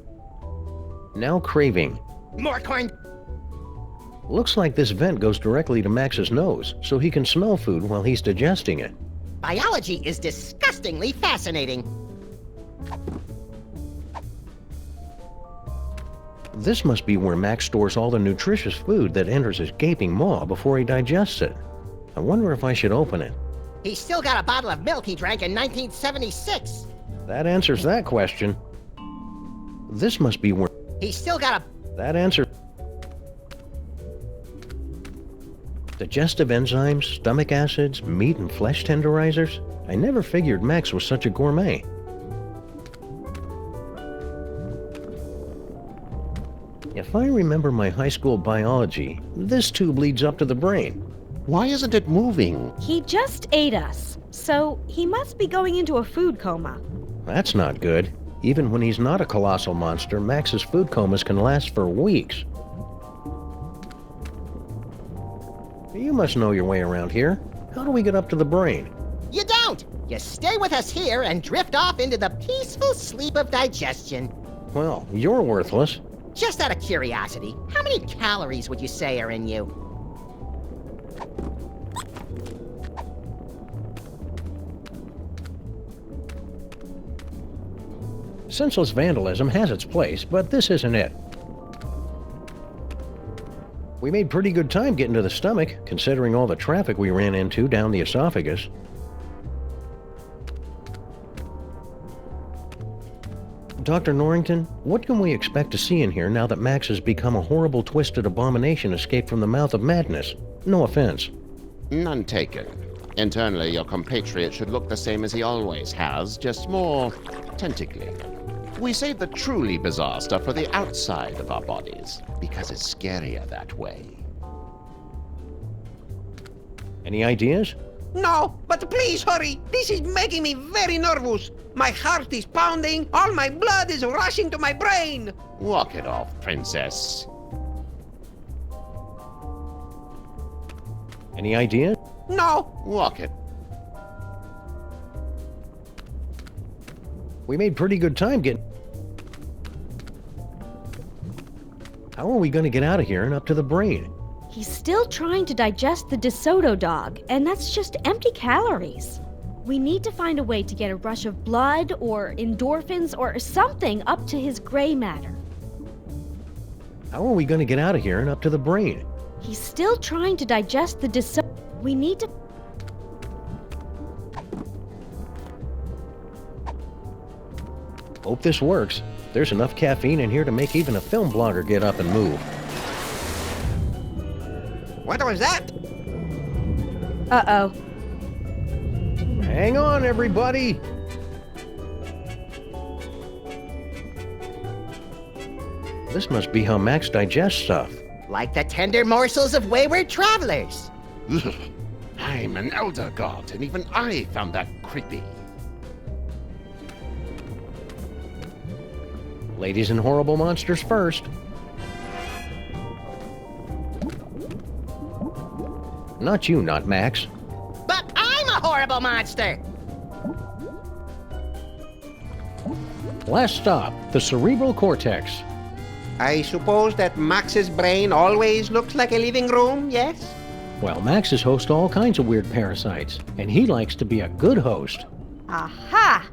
Now craving. More corn. Looks like this vent goes directly to Max's nose, so he can smell food while he's digesting it. Biology is disgustingly fascinating. This must be where Max stores all the nutritious food that enters his gaping maw before he digests it. I wonder if I should open it. He's still got a bottle of milk he drank in 1976. That answers that question. This must be where... He's still got a... That answers... Digestive enzymes, stomach acids, meat and flesh tenderizers. I never figured Max was such a gourmet. If I remember my high school biology, this tube leads up to the brain. Why isn't it moving? He just ate us, so he must be going into a food coma. That's not good. Even when he's not a colossal monster, Max's food comas can last for weeks. You must know your way around here. How do we get up to the brain? You don't! You stay with us here and drift off into the peaceful sleep of digestion. Well, you're worthless. Just out of curiosity, how many calories would you say are in you? Senseless vandalism has its place, but this isn't it. We made pretty good time getting to the stomach, considering all the traffic we ran into down the esophagus. Dr. Norrington, what can we expect to see in here now that Max has become a horrible, twisted abomination escaped from the mouth of madness? No offense. None taken. Internally, your compatriot should look the same as he always has, just more tentacly. We save the truly bizarre stuff for the outside of our bodies, because it's scarier that way. Any ideas? No, but please hurry. This is making me very nervous. My heart is pounding, all my blood is rushing to my brain. Walk it off, princess. Any ideas? No. Walk it. We made pretty good time getting... How are we going to get out of here and up to the brain? He's still trying to digest the DeSoto dog, and that's just empty calories. We need to find a way to get a rush of blood or endorphins or something up to his gray matter. How are we going to get out of here and up to the brain? He's still trying to digest the DeSoto... We need to... Hope this works. There's enough caffeine in here to make even a film blogger get up and move. What was that? Uh-oh. Hang on, everybody! This must be how Max digests stuff. Like the tender morsels of wayward travelers. Ugh. I'm an elder god, and even I found that creepy. Ladies and horrible monsters first. Not you, not Max. But I'm a horrible monster! Last stop, the cerebral cortex. I suppose that Max's brain always looks like a living room, yes? Well, Max is host to all kinds of weird parasites, and he likes to be a good host. Aha!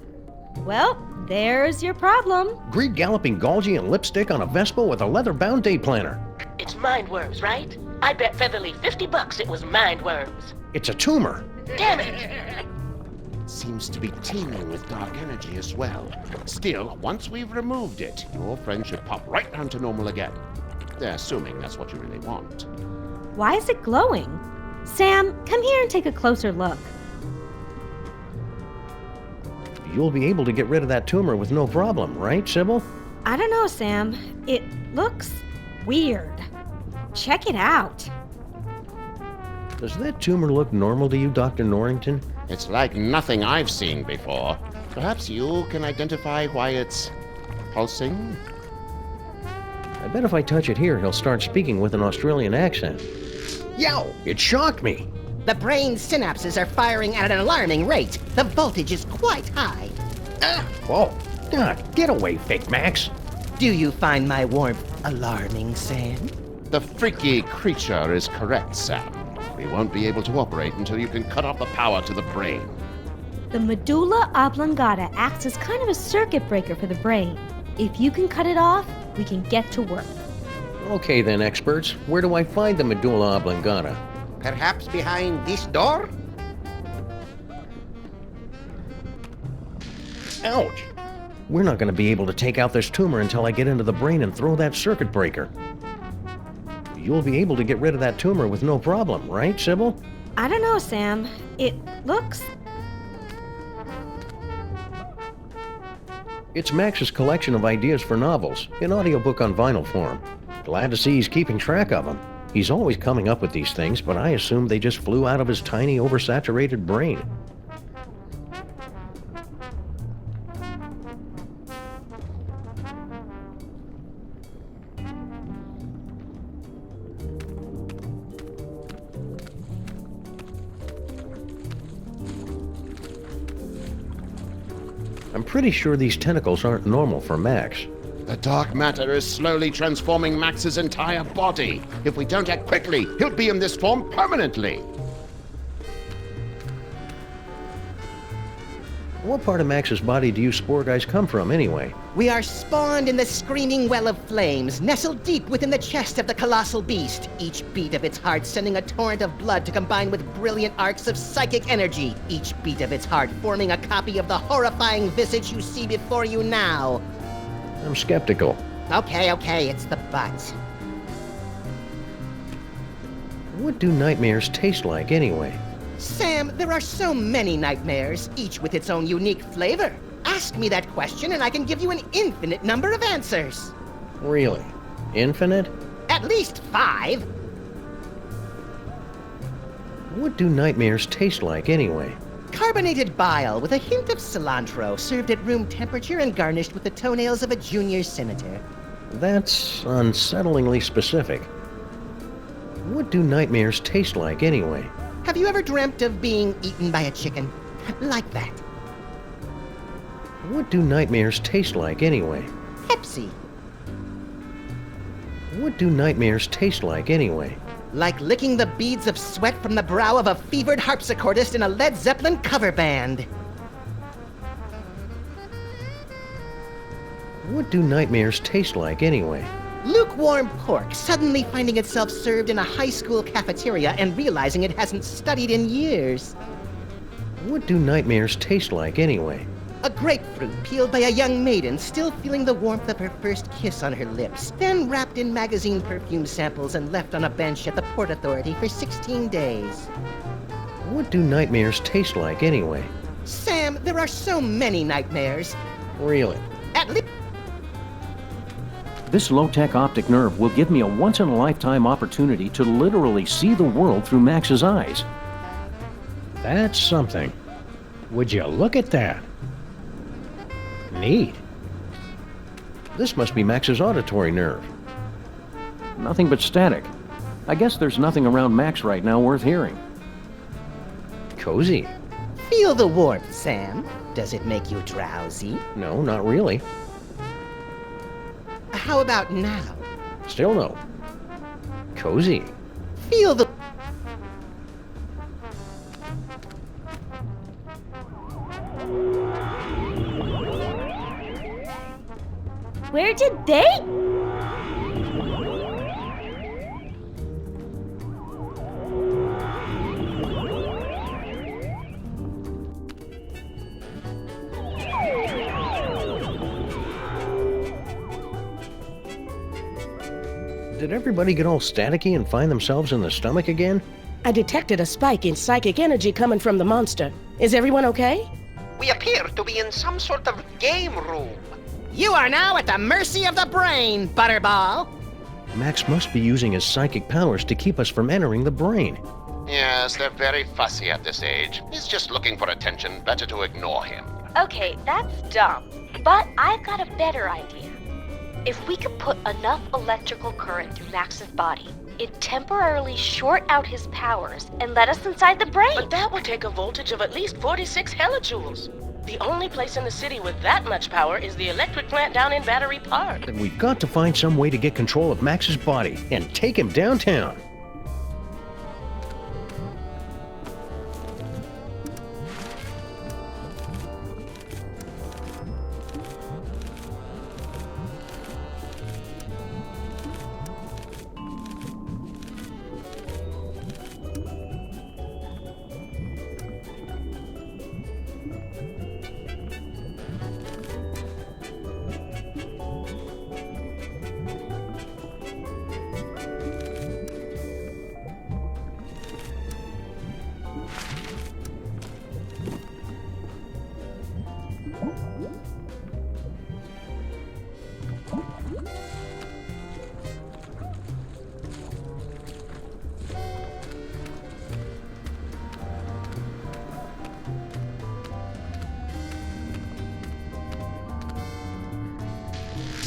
Well, there's your problem. Greed galloping Golgi and lipstick on a Vespa with a leather-bound day planner. It's mind worms, right? I bet Featherly $50 it was mind worms. It's a tumor. Damn it! It seems to be teeming with dark energy as well. Still, once we've removed it, your friend should pop right down to normal again. Assuming that's what you really want. Why is it glowing? Sam, come here and take a closer look. You'll be able to get rid of that tumor with no problem, right, Sybil? I don't know, Sam. It looks weird. Check it out. Does that tumor look normal to you, Dr. Norrington? It's like nothing I've seen before. Perhaps you can identify why it's pulsing? I bet if I touch it here, he'll start speaking with an Australian accent. Yow! It shocked me! The brain synapses are firing at an alarming rate. The voltage is quite high. Whoa! Get away, Fake Max! Do you find my warmth alarming, Sam? The freaky creature is correct, Sam. We won't be able to operate until you can cut off the power to the brain. The medulla oblongata acts as kind of a circuit breaker for the brain. If you can cut it off, we can get to work. Okay then, experts. Where do I find the medulla oblongata? Perhaps behind this door? Ouch! We're not going to be able to take out this tumor until I get into the brain and throw that circuit breaker. You'll be able to get rid of that tumor with no problem, right, Sybil? I don't know, Sam. It looks... It's Max's collection of ideas for novels, in audiobook on vinyl form. Glad to see he's keeping track of them. He's always coming up with these things, but I assumed they just flew out of his tiny, oversaturated brain. I'm pretty sure these tentacles aren't normal for Max. The dark matter is slowly transforming Max's entire body. If we don't act quickly, he'll be in this form permanently. What part of Max's body do you spore guys come from, anyway? We are spawned in the screaming well of flames, nestled deep within the chest of the colossal beast, each beat of its heart sending a torrent of blood to combine with brilliant arcs of psychic energy, each beat of its heart forming a copy of the horrifying visage you see before you now. I'm skeptical. Okay, it's the but. What do nightmares taste like, anyway? Sam, there are so many nightmares, each with its own unique flavor. Ask me that question and I can give you an infinite number of answers. Really? Infinite? At least 5. What do nightmares taste like, anyway? Carbonated bile with a hint of cilantro, served at room temperature and garnished with the toenails of a junior senator. That's unsettlingly specific. What do nightmares taste like, anyway? Have you ever dreamt of being eaten by a chicken? Like that. What do nightmares taste like, anyway? Pepsi. What do nightmares taste like, anyway? Like licking the beads of sweat from the brow of a fevered harpsichordist in a Led Zeppelin cover band. What do nightmares taste like, anyway? Lukewarm pork suddenly finding itself served in a high school cafeteria and realizing it hasn't studied in years. What do nightmares taste like, anyway? A grapefruit peeled by a young maiden still feeling the warmth of her first kiss on her lips, then wrapped in magazine perfume samples and left on a bench at the Port Authority for 16 days. What do nightmares taste like, anyway? Sam, there are so many nightmares. Really? At least... This low-tech optic nerve will give me a once-in-a-lifetime opportunity to literally see the world through Max's eyes. That's something. Would you look at that? Neat. This must be Max's auditory nerve. Nothing but static. I guess there's nothing around Max right now worth hearing. Cozy. Feel the warmth, Sam. Does it make you drowsy? No, not really. How about now? Still no. Cozy. Feel the... Where did they... Did everybody get all staticky and find themselves in the stomach again? I detected a spike in psychic energy coming from the monster. Is everyone okay? We appear to be in some sort of game room. You are now at the mercy of the brain, Butterball. Max must be using his psychic powers to keep us from entering the brain. Yes, they're very fussy at this age. He's just looking for attention. Better to ignore him. Okay, that's dumb. But I've got a better idea. If we could put enough electrical current through Max's body, it'd temporarily short out his powers and let us inside the brain. But that would take a voltage of at least 46 hellijoules. The only place in the city with that much power is the electric plant down in Battery Park. Then we've got to find some way to get control of Max's body and take him downtown.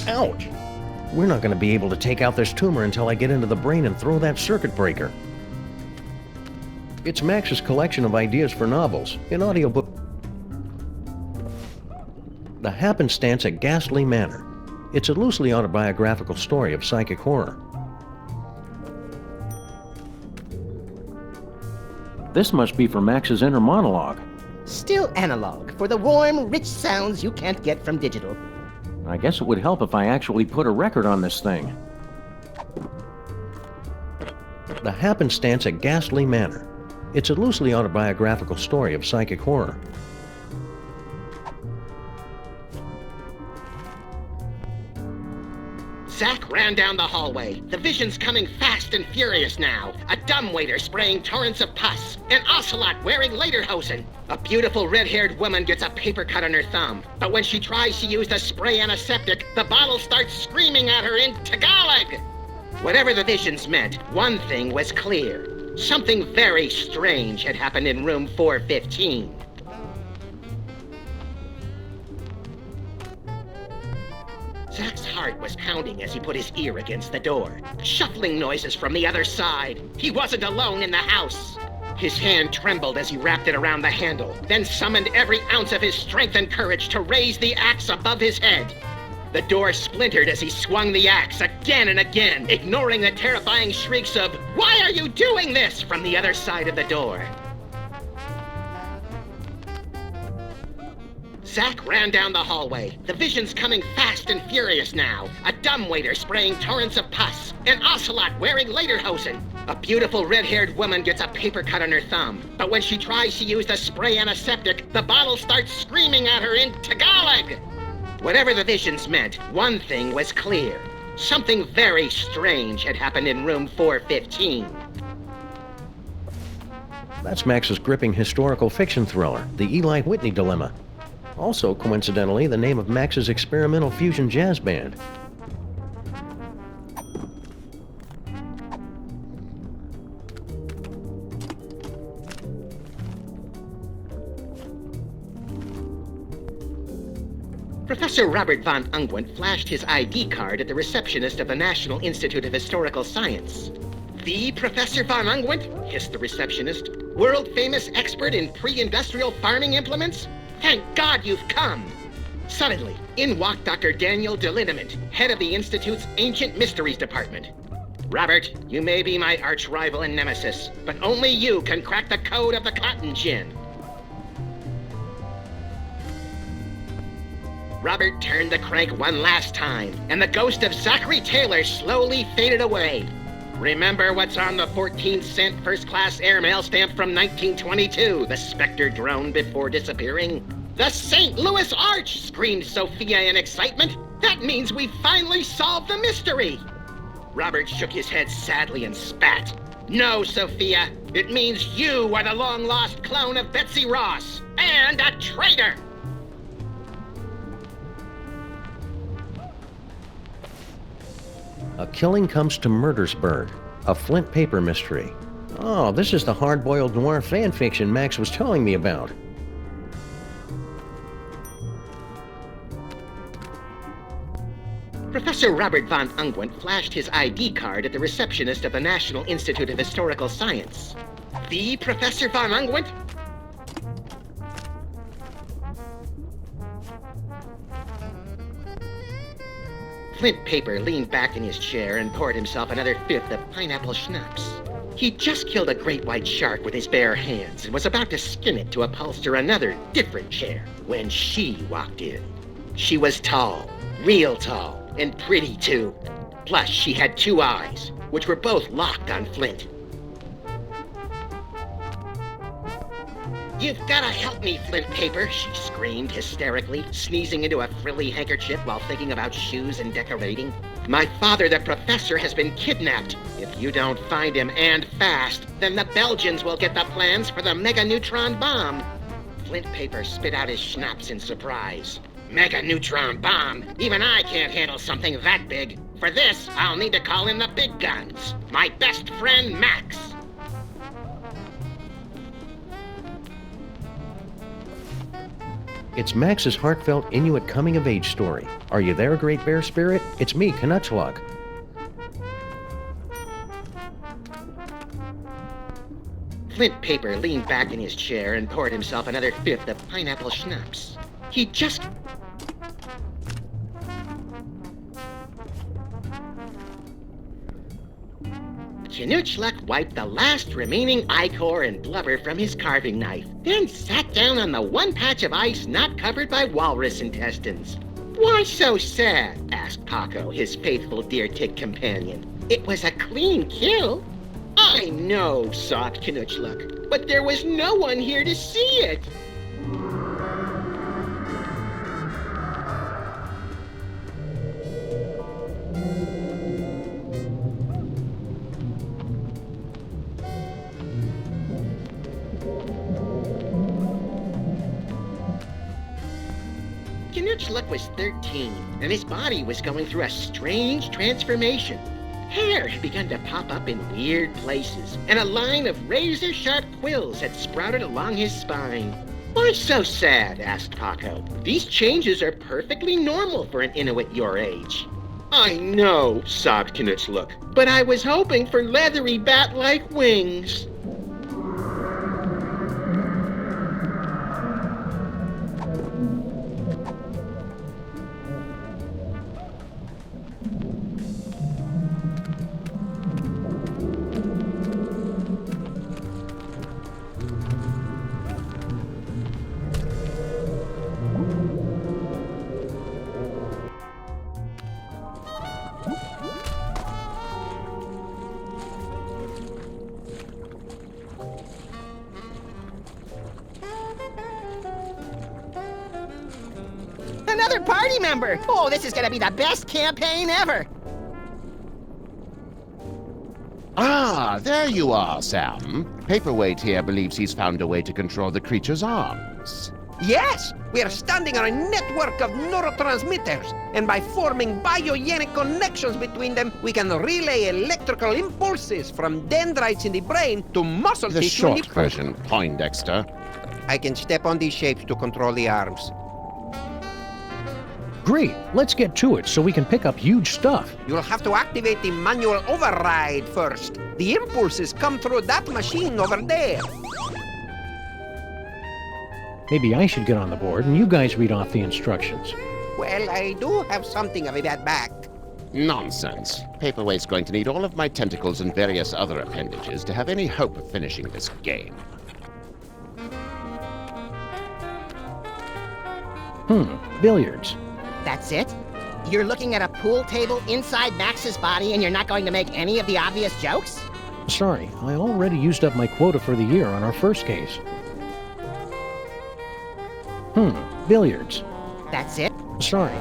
Ouch! We're not going to be able to take out this tumor until I get into the brain and throw that circuit breaker. It's Max's collection of ideas for novels, an audiobook. The Happenstance at Ghastly Manor. It's a loosely autobiographical story of psychic horror. This must be for Max's inner monologue. Still analog, for the warm, rich sounds you can't get from digital. I guess it would help if I actually put a record on this thing. The Happenstance at Ghastly Manor. It's a loosely autobiographical story of psychic horror. Zack ran down the hallway. The vision's coming fast and furious now. A dumbwaiter spraying torrents of pus. An ocelot wearing lederhosen. A beautiful red-haired woman gets a paper cut on her thumb. But when she tries to use the spray antiseptic, the bottle starts screaming at her in Tagalog. Whatever the visions meant, one thing was clear. Something very strange had happened in room 415. Zack's heart was pounding as he put his ear against the door. Shuffling noises from the other side. He wasn't alone in the house. His hand trembled as he wrapped it around the handle, then summoned every ounce of his strength and courage to raise the axe above his head. The door splintered as he swung the axe again and again, ignoring the terrifying shrieks of, "Why are you doing this?" from the other side of the door. Zack ran down the hallway. The vision's coming fast and furious now. A dumbwaiter spraying torrents of pus. An ocelot wearing lederhosen. A beautiful red-haired woman gets a paper cut on her thumb. But when she tries to use the spray antiseptic, the bottle starts screaming at her in Tagalog. Whatever the visions meant, one thing was clear. Something very strange had happened in room 415. That's Max's gripping historical fiction thriller, The Eli Whitney Dilemma. Also, coincidentally, the name of Max's experimental fusion jazz band. Professor Robert von Ungwent flashed his ID card at the receptionist of the National Institute of Historical Science. "The Professor von Ungwent?" hissed the receptionist. "World-famous expert in pre-industrial farming implements? Thank God you've come!" Suddenly, in walked Dr. Daniel DeLinnement, head of the Institute's Ancient Mysteries Department. "Robert, you may be my arch-rival and nemesis, but only you can crack the code of the cotton gin." Robert turned the crank one last time, and the ghost of Zachary Taylor slowly faded away. "Remember what's on the 14-cent first-class airmail stamp from 1922, the Spectre droned before disappearing. "The St. Louis Arch!" screamed Sophia in excitement. "That means we've finally solved the mystery!" Robert shook his head sadly and spat. No, Sophia. It means you are the long-lost clone of Betsy Ross. And a traitor! A Killing Comes to Murdersburg, a Flint paper mystery. Oh, this is the hard-boiled noir fan fiction Max was telling me about. Professor Robert von Ungwent flashed his ID card at the receptionist of the National Institute of Historical Science. The Professor von Ungwent? Flint Paper leaned back in his chair and poured himself another fifth of pineapple schnapps. He'd just killed a great white shark with his bare hands and was about to skin it to upholster another, different chair when she walked in. She was tall, real tall, and pretty too. Plus, she had two eyes, which were both locked on Flint. You've gotta help me, Flint Paper, she screamed hysterically, sneezing into a frilly handkerchief while thinking about shoes and decorating. My father, the professor, has been kidnapped. If you don't find him, and fast, then the Belgians will get the plans for the mega-neutron bomb. Flint Paper spit out his schnapps in surprise. Mega-neutron bomb? Even I can't handle something that big. For this, I'll need to call in the big guns. My best friend, Max. It's Max's heartfelt Inuit coming-of-age story. Are you there, Great Bear Spirit? It's me, Canuchlug. Flint Paper leaned back in his chair and poured himself another fifth of pineapple schnapps. He just... Canuchlug wiped the last remaining ichor and blubber from his carving knife, then sat down on the one patch of ice not covered by walrus intestines. Why so sad? Asked Paco, his faithful deer-tick companion. It was a clean kill. I know, sobbed Canuchlug, but there was no one here to see it. Canuchlug was 13, and his body was going through a strange transformation. Hair had begun to pop up in weird places, and a line of razor-sharp quills had sprouted along his spine. Why so sad? Asked Paco. These changes are perfectly normal for an Inuit your age. I know, sobbed Canuchlug, but I was hoping for leathery bat-like wings. Another party member! Oh, this is gonna be the best campaign ever! Ah, there you are, Sam. Paperweight here believes he's found a way to control the creature's arms. Yes, we are standing on a network of neurotransmitters, and by forming biogenic connections between them, we can relay electrical impulses from dendrites in the brain to muscle The tissue in short the... version, Poindexter. I can step on these shapes to control the arms. Great, let's get to it so we can pick up huge stuff. You'll have to activate the manual override first. The impulses come through that machine over there. Maybe I should get on the board and you guys read off the instructions. Well, I do have something of that back. Nonsense. Paperweight's going to need all of my tentacles and various other appendages to have any hope of finishing this game. Billiards. That's it? You're looking at a pool table inside Max's body and you're not going to make any of the obvious jokes? Sorry, I already used up my quota for the year on our first case. Billiards. That's it? Sorry.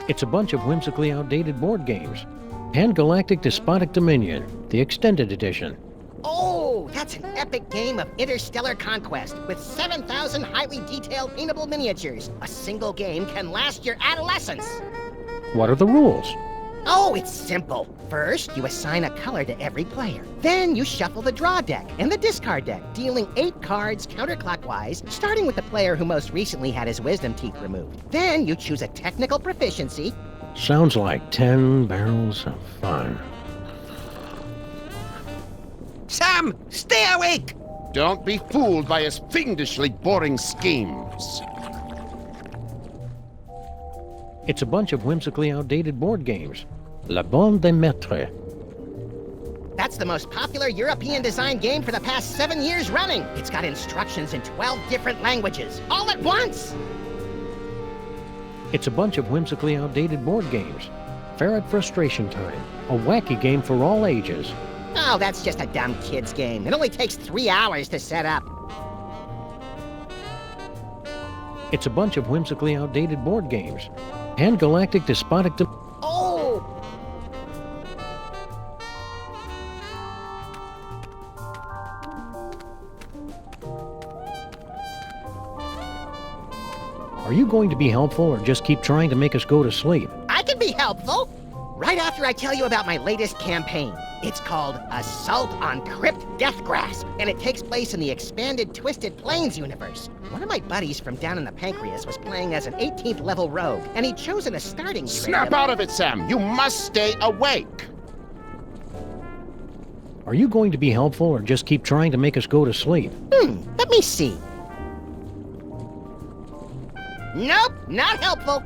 It's a bunch of whimsically outdated board games. Pan-Galactic Despotic Dominion, the extended edition. Oh, that's an epic game of interstellar conquest with 7,000 highly detailed paintable miniatures. A single game can last your adolescence. What are the rules? Oh, it's simple. First, you assign a color to every player. Then you shuffle the draw deck and the discard deck, dealing 8 cards counterclockwise, starting with the player who most recently had his wisdom teeth removed. Then you choose a technical proficiency. Sounds like 10 barrels of fun. Sam, stay awake! Don't be fooled by his fiendishly boring schemes. It's a bunch of whimsically outdated board games. La Bonne des Maîtres. That's the most popular European design game for the past 7 years running. It's got instructions in 12 different languages, all at once. It's a bunch of whimsically outdated board games. Ferret Frustration Time, a wacky game for all ages. Oh, that's just a dumb kid's game. It only takes 3 hours to set up. It's a bunch of whimsically outdated board games. Pan-Galactic Despotic Oh! Are you going to be helpful or just keep trying to make us go to sleep? I can be helpful. Right after I tell you about my latest campaign. It's called Assault on Crypt Death Grasp, and it takes place in the expanded Twisted Plains universe. One of my buddies from down in the Pancreas was playing as an 18th level rogue, and he'd chosen a starting grade. Snap out of it, Sam! You must stay awake! Are you going to be helpful or just keep trying to make us go to sleep? Let me see. Nope, not helpful.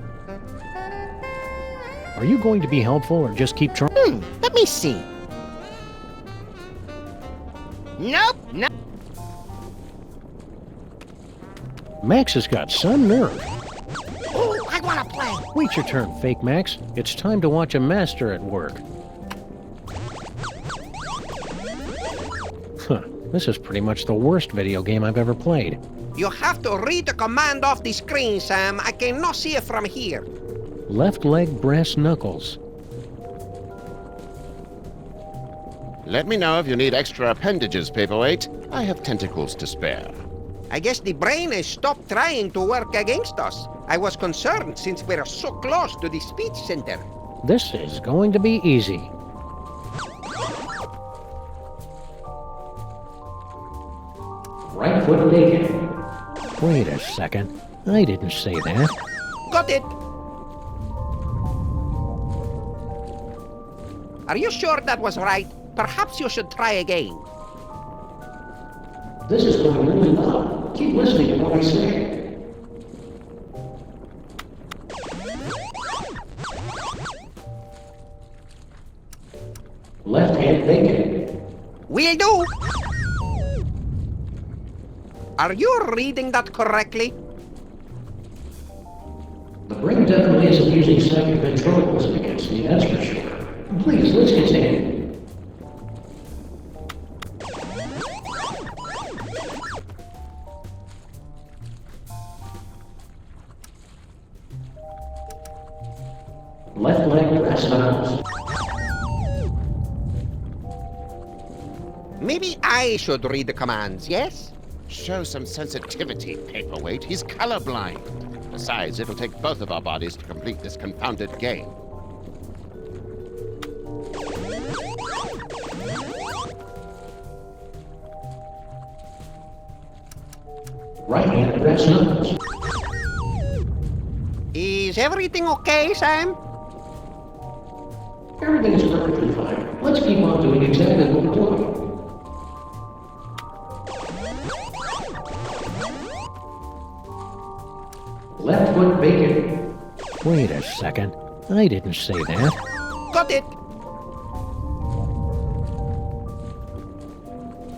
Are you going to be helpful or just keep trying? Let me see. Nope, no. Max has got some nerve. Ooh, I want to play. Wait your turn, Fake Max. It's time to watch a master at work. Huh, this is pretty much the worst video game I've ever played. You have to read the command off the screen, Sam. I cannot see it from here. Left leg brass knuckles. Let me know if you need extra appendages, Paperweight. I have tentacles to spare. I guess the brain has stopped trying to work against us. I was concerned since we're so close to the speech center. This is going to be easy. Right foot naked. Wait a second. I didn't say that. Got it. Are you sure that was right? Perhaps you should try again. This is going really loud. Keep listening to what I say. Left hand naked. Will do. Are you reading that correctly? The brain definitely isn't using psychic ventriloquism against me, that's for sure. Please, let's continue. Left leg brass knuckles. Maybe I should read the commands, yes? Show some sensitivity, Paperweight. He's colorblind. Besides, it'll take both of our bodies to complete this confounded game. Right hand brass knuckles. Is everything okay, Sam? Everything is perfectly fine. Let's keep on doing exactly what we're doing. Left foot bacon. Wait a second. I didn't say that. Got it.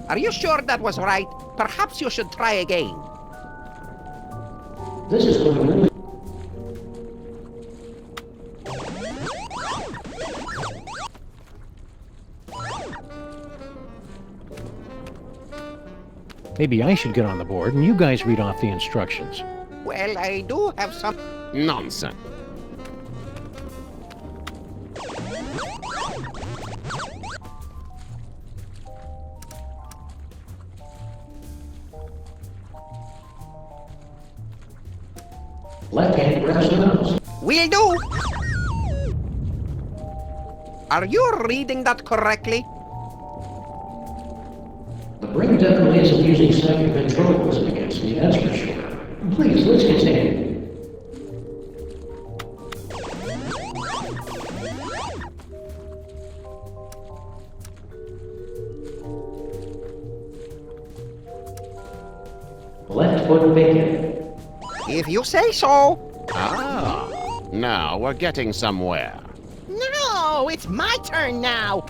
Are you sure that was right? Perhaps you should try again. This is going really... Maybe I should get on the board and you guys read off the instructions. Well, I do have some... Nonsense. Left hand grabs the nose. Will do! Are you reading that correctly? The brain definitely isn't using psychic controls against me, that's for sure. Please, let's continue. Left foot bacon. If you say so. Ah, now we're getting somewhere. No, it's my turn now.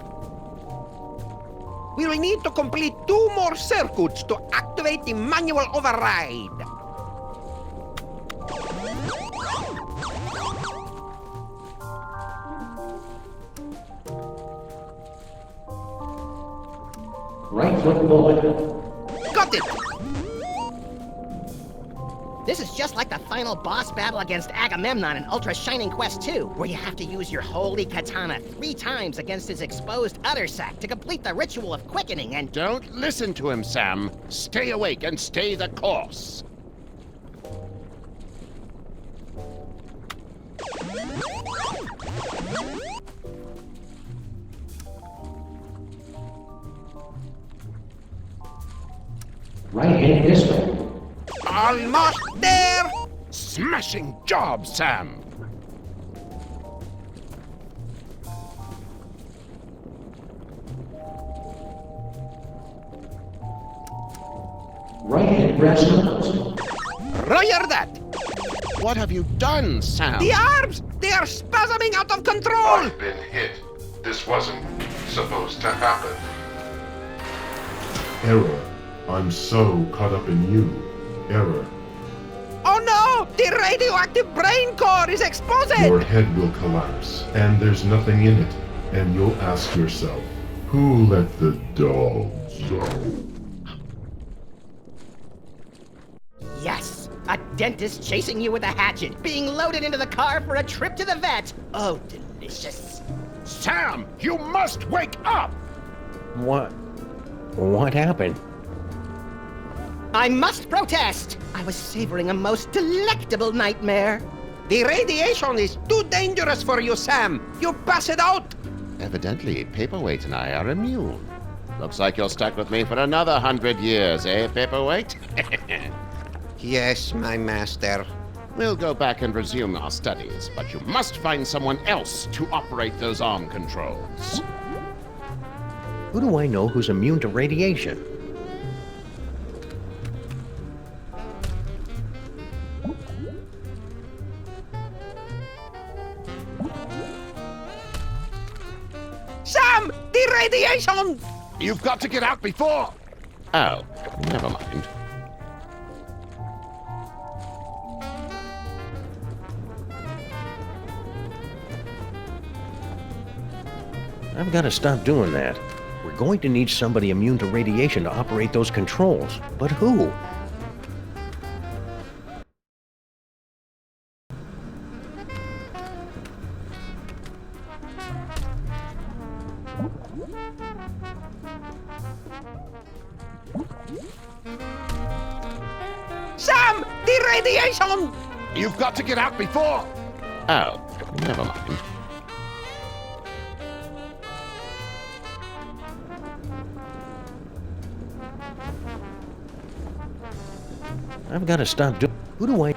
We will need to complete 2 more circuits to activate the manual override. Right foot bullet. Got it! This is just like the final boss battle against Agamemnon in Ultra Shining Quest 2, where you have to use your holy katana 3 times against his exposed udder sac to complete the ritual of quickening and— Don't listen to him, Sam. Stay awake and stay the course. Right hand pistol. Almost there! Smashing job, Sam. Right hand grabs the nose. Roger that! What have you done, Sam? The arms! They are spasming out of control! I've been hit. This wasn't supposed to happen. Error. I'm so caught up in you. Error. Oh no! The radioactive brain core is exposed! Your head will collapse, and there's nothing in it. And you'll ask yourself, who let the dogs out? Yes! A dentist chasing you with a hatchet, being loaded into the car for a trip to the vet! Oh, delicious. Sam, you must wake up! What happened? I must protest! I was savoring a most delectable nightmare. The radiation is too dangerous for you, Sam. You pass it out. Evidently, Paperweight and I are immune. Looks like you're stuck with me for another 100 years, eh, Paperweight? Yes, my master. We'll go back and resume our studies, but you must find someone else to operate those arm controls. Who do I know who's immune to radiation? Sam! The radiation! You've got to get out before... Oh, never mind. I've got to stop doing that. We're going to need somebody immune to radiation to operate those controls. But who? Sam! The radiation! You've got to get out before... Oh, never mind. I've got to stop doing... Who do I...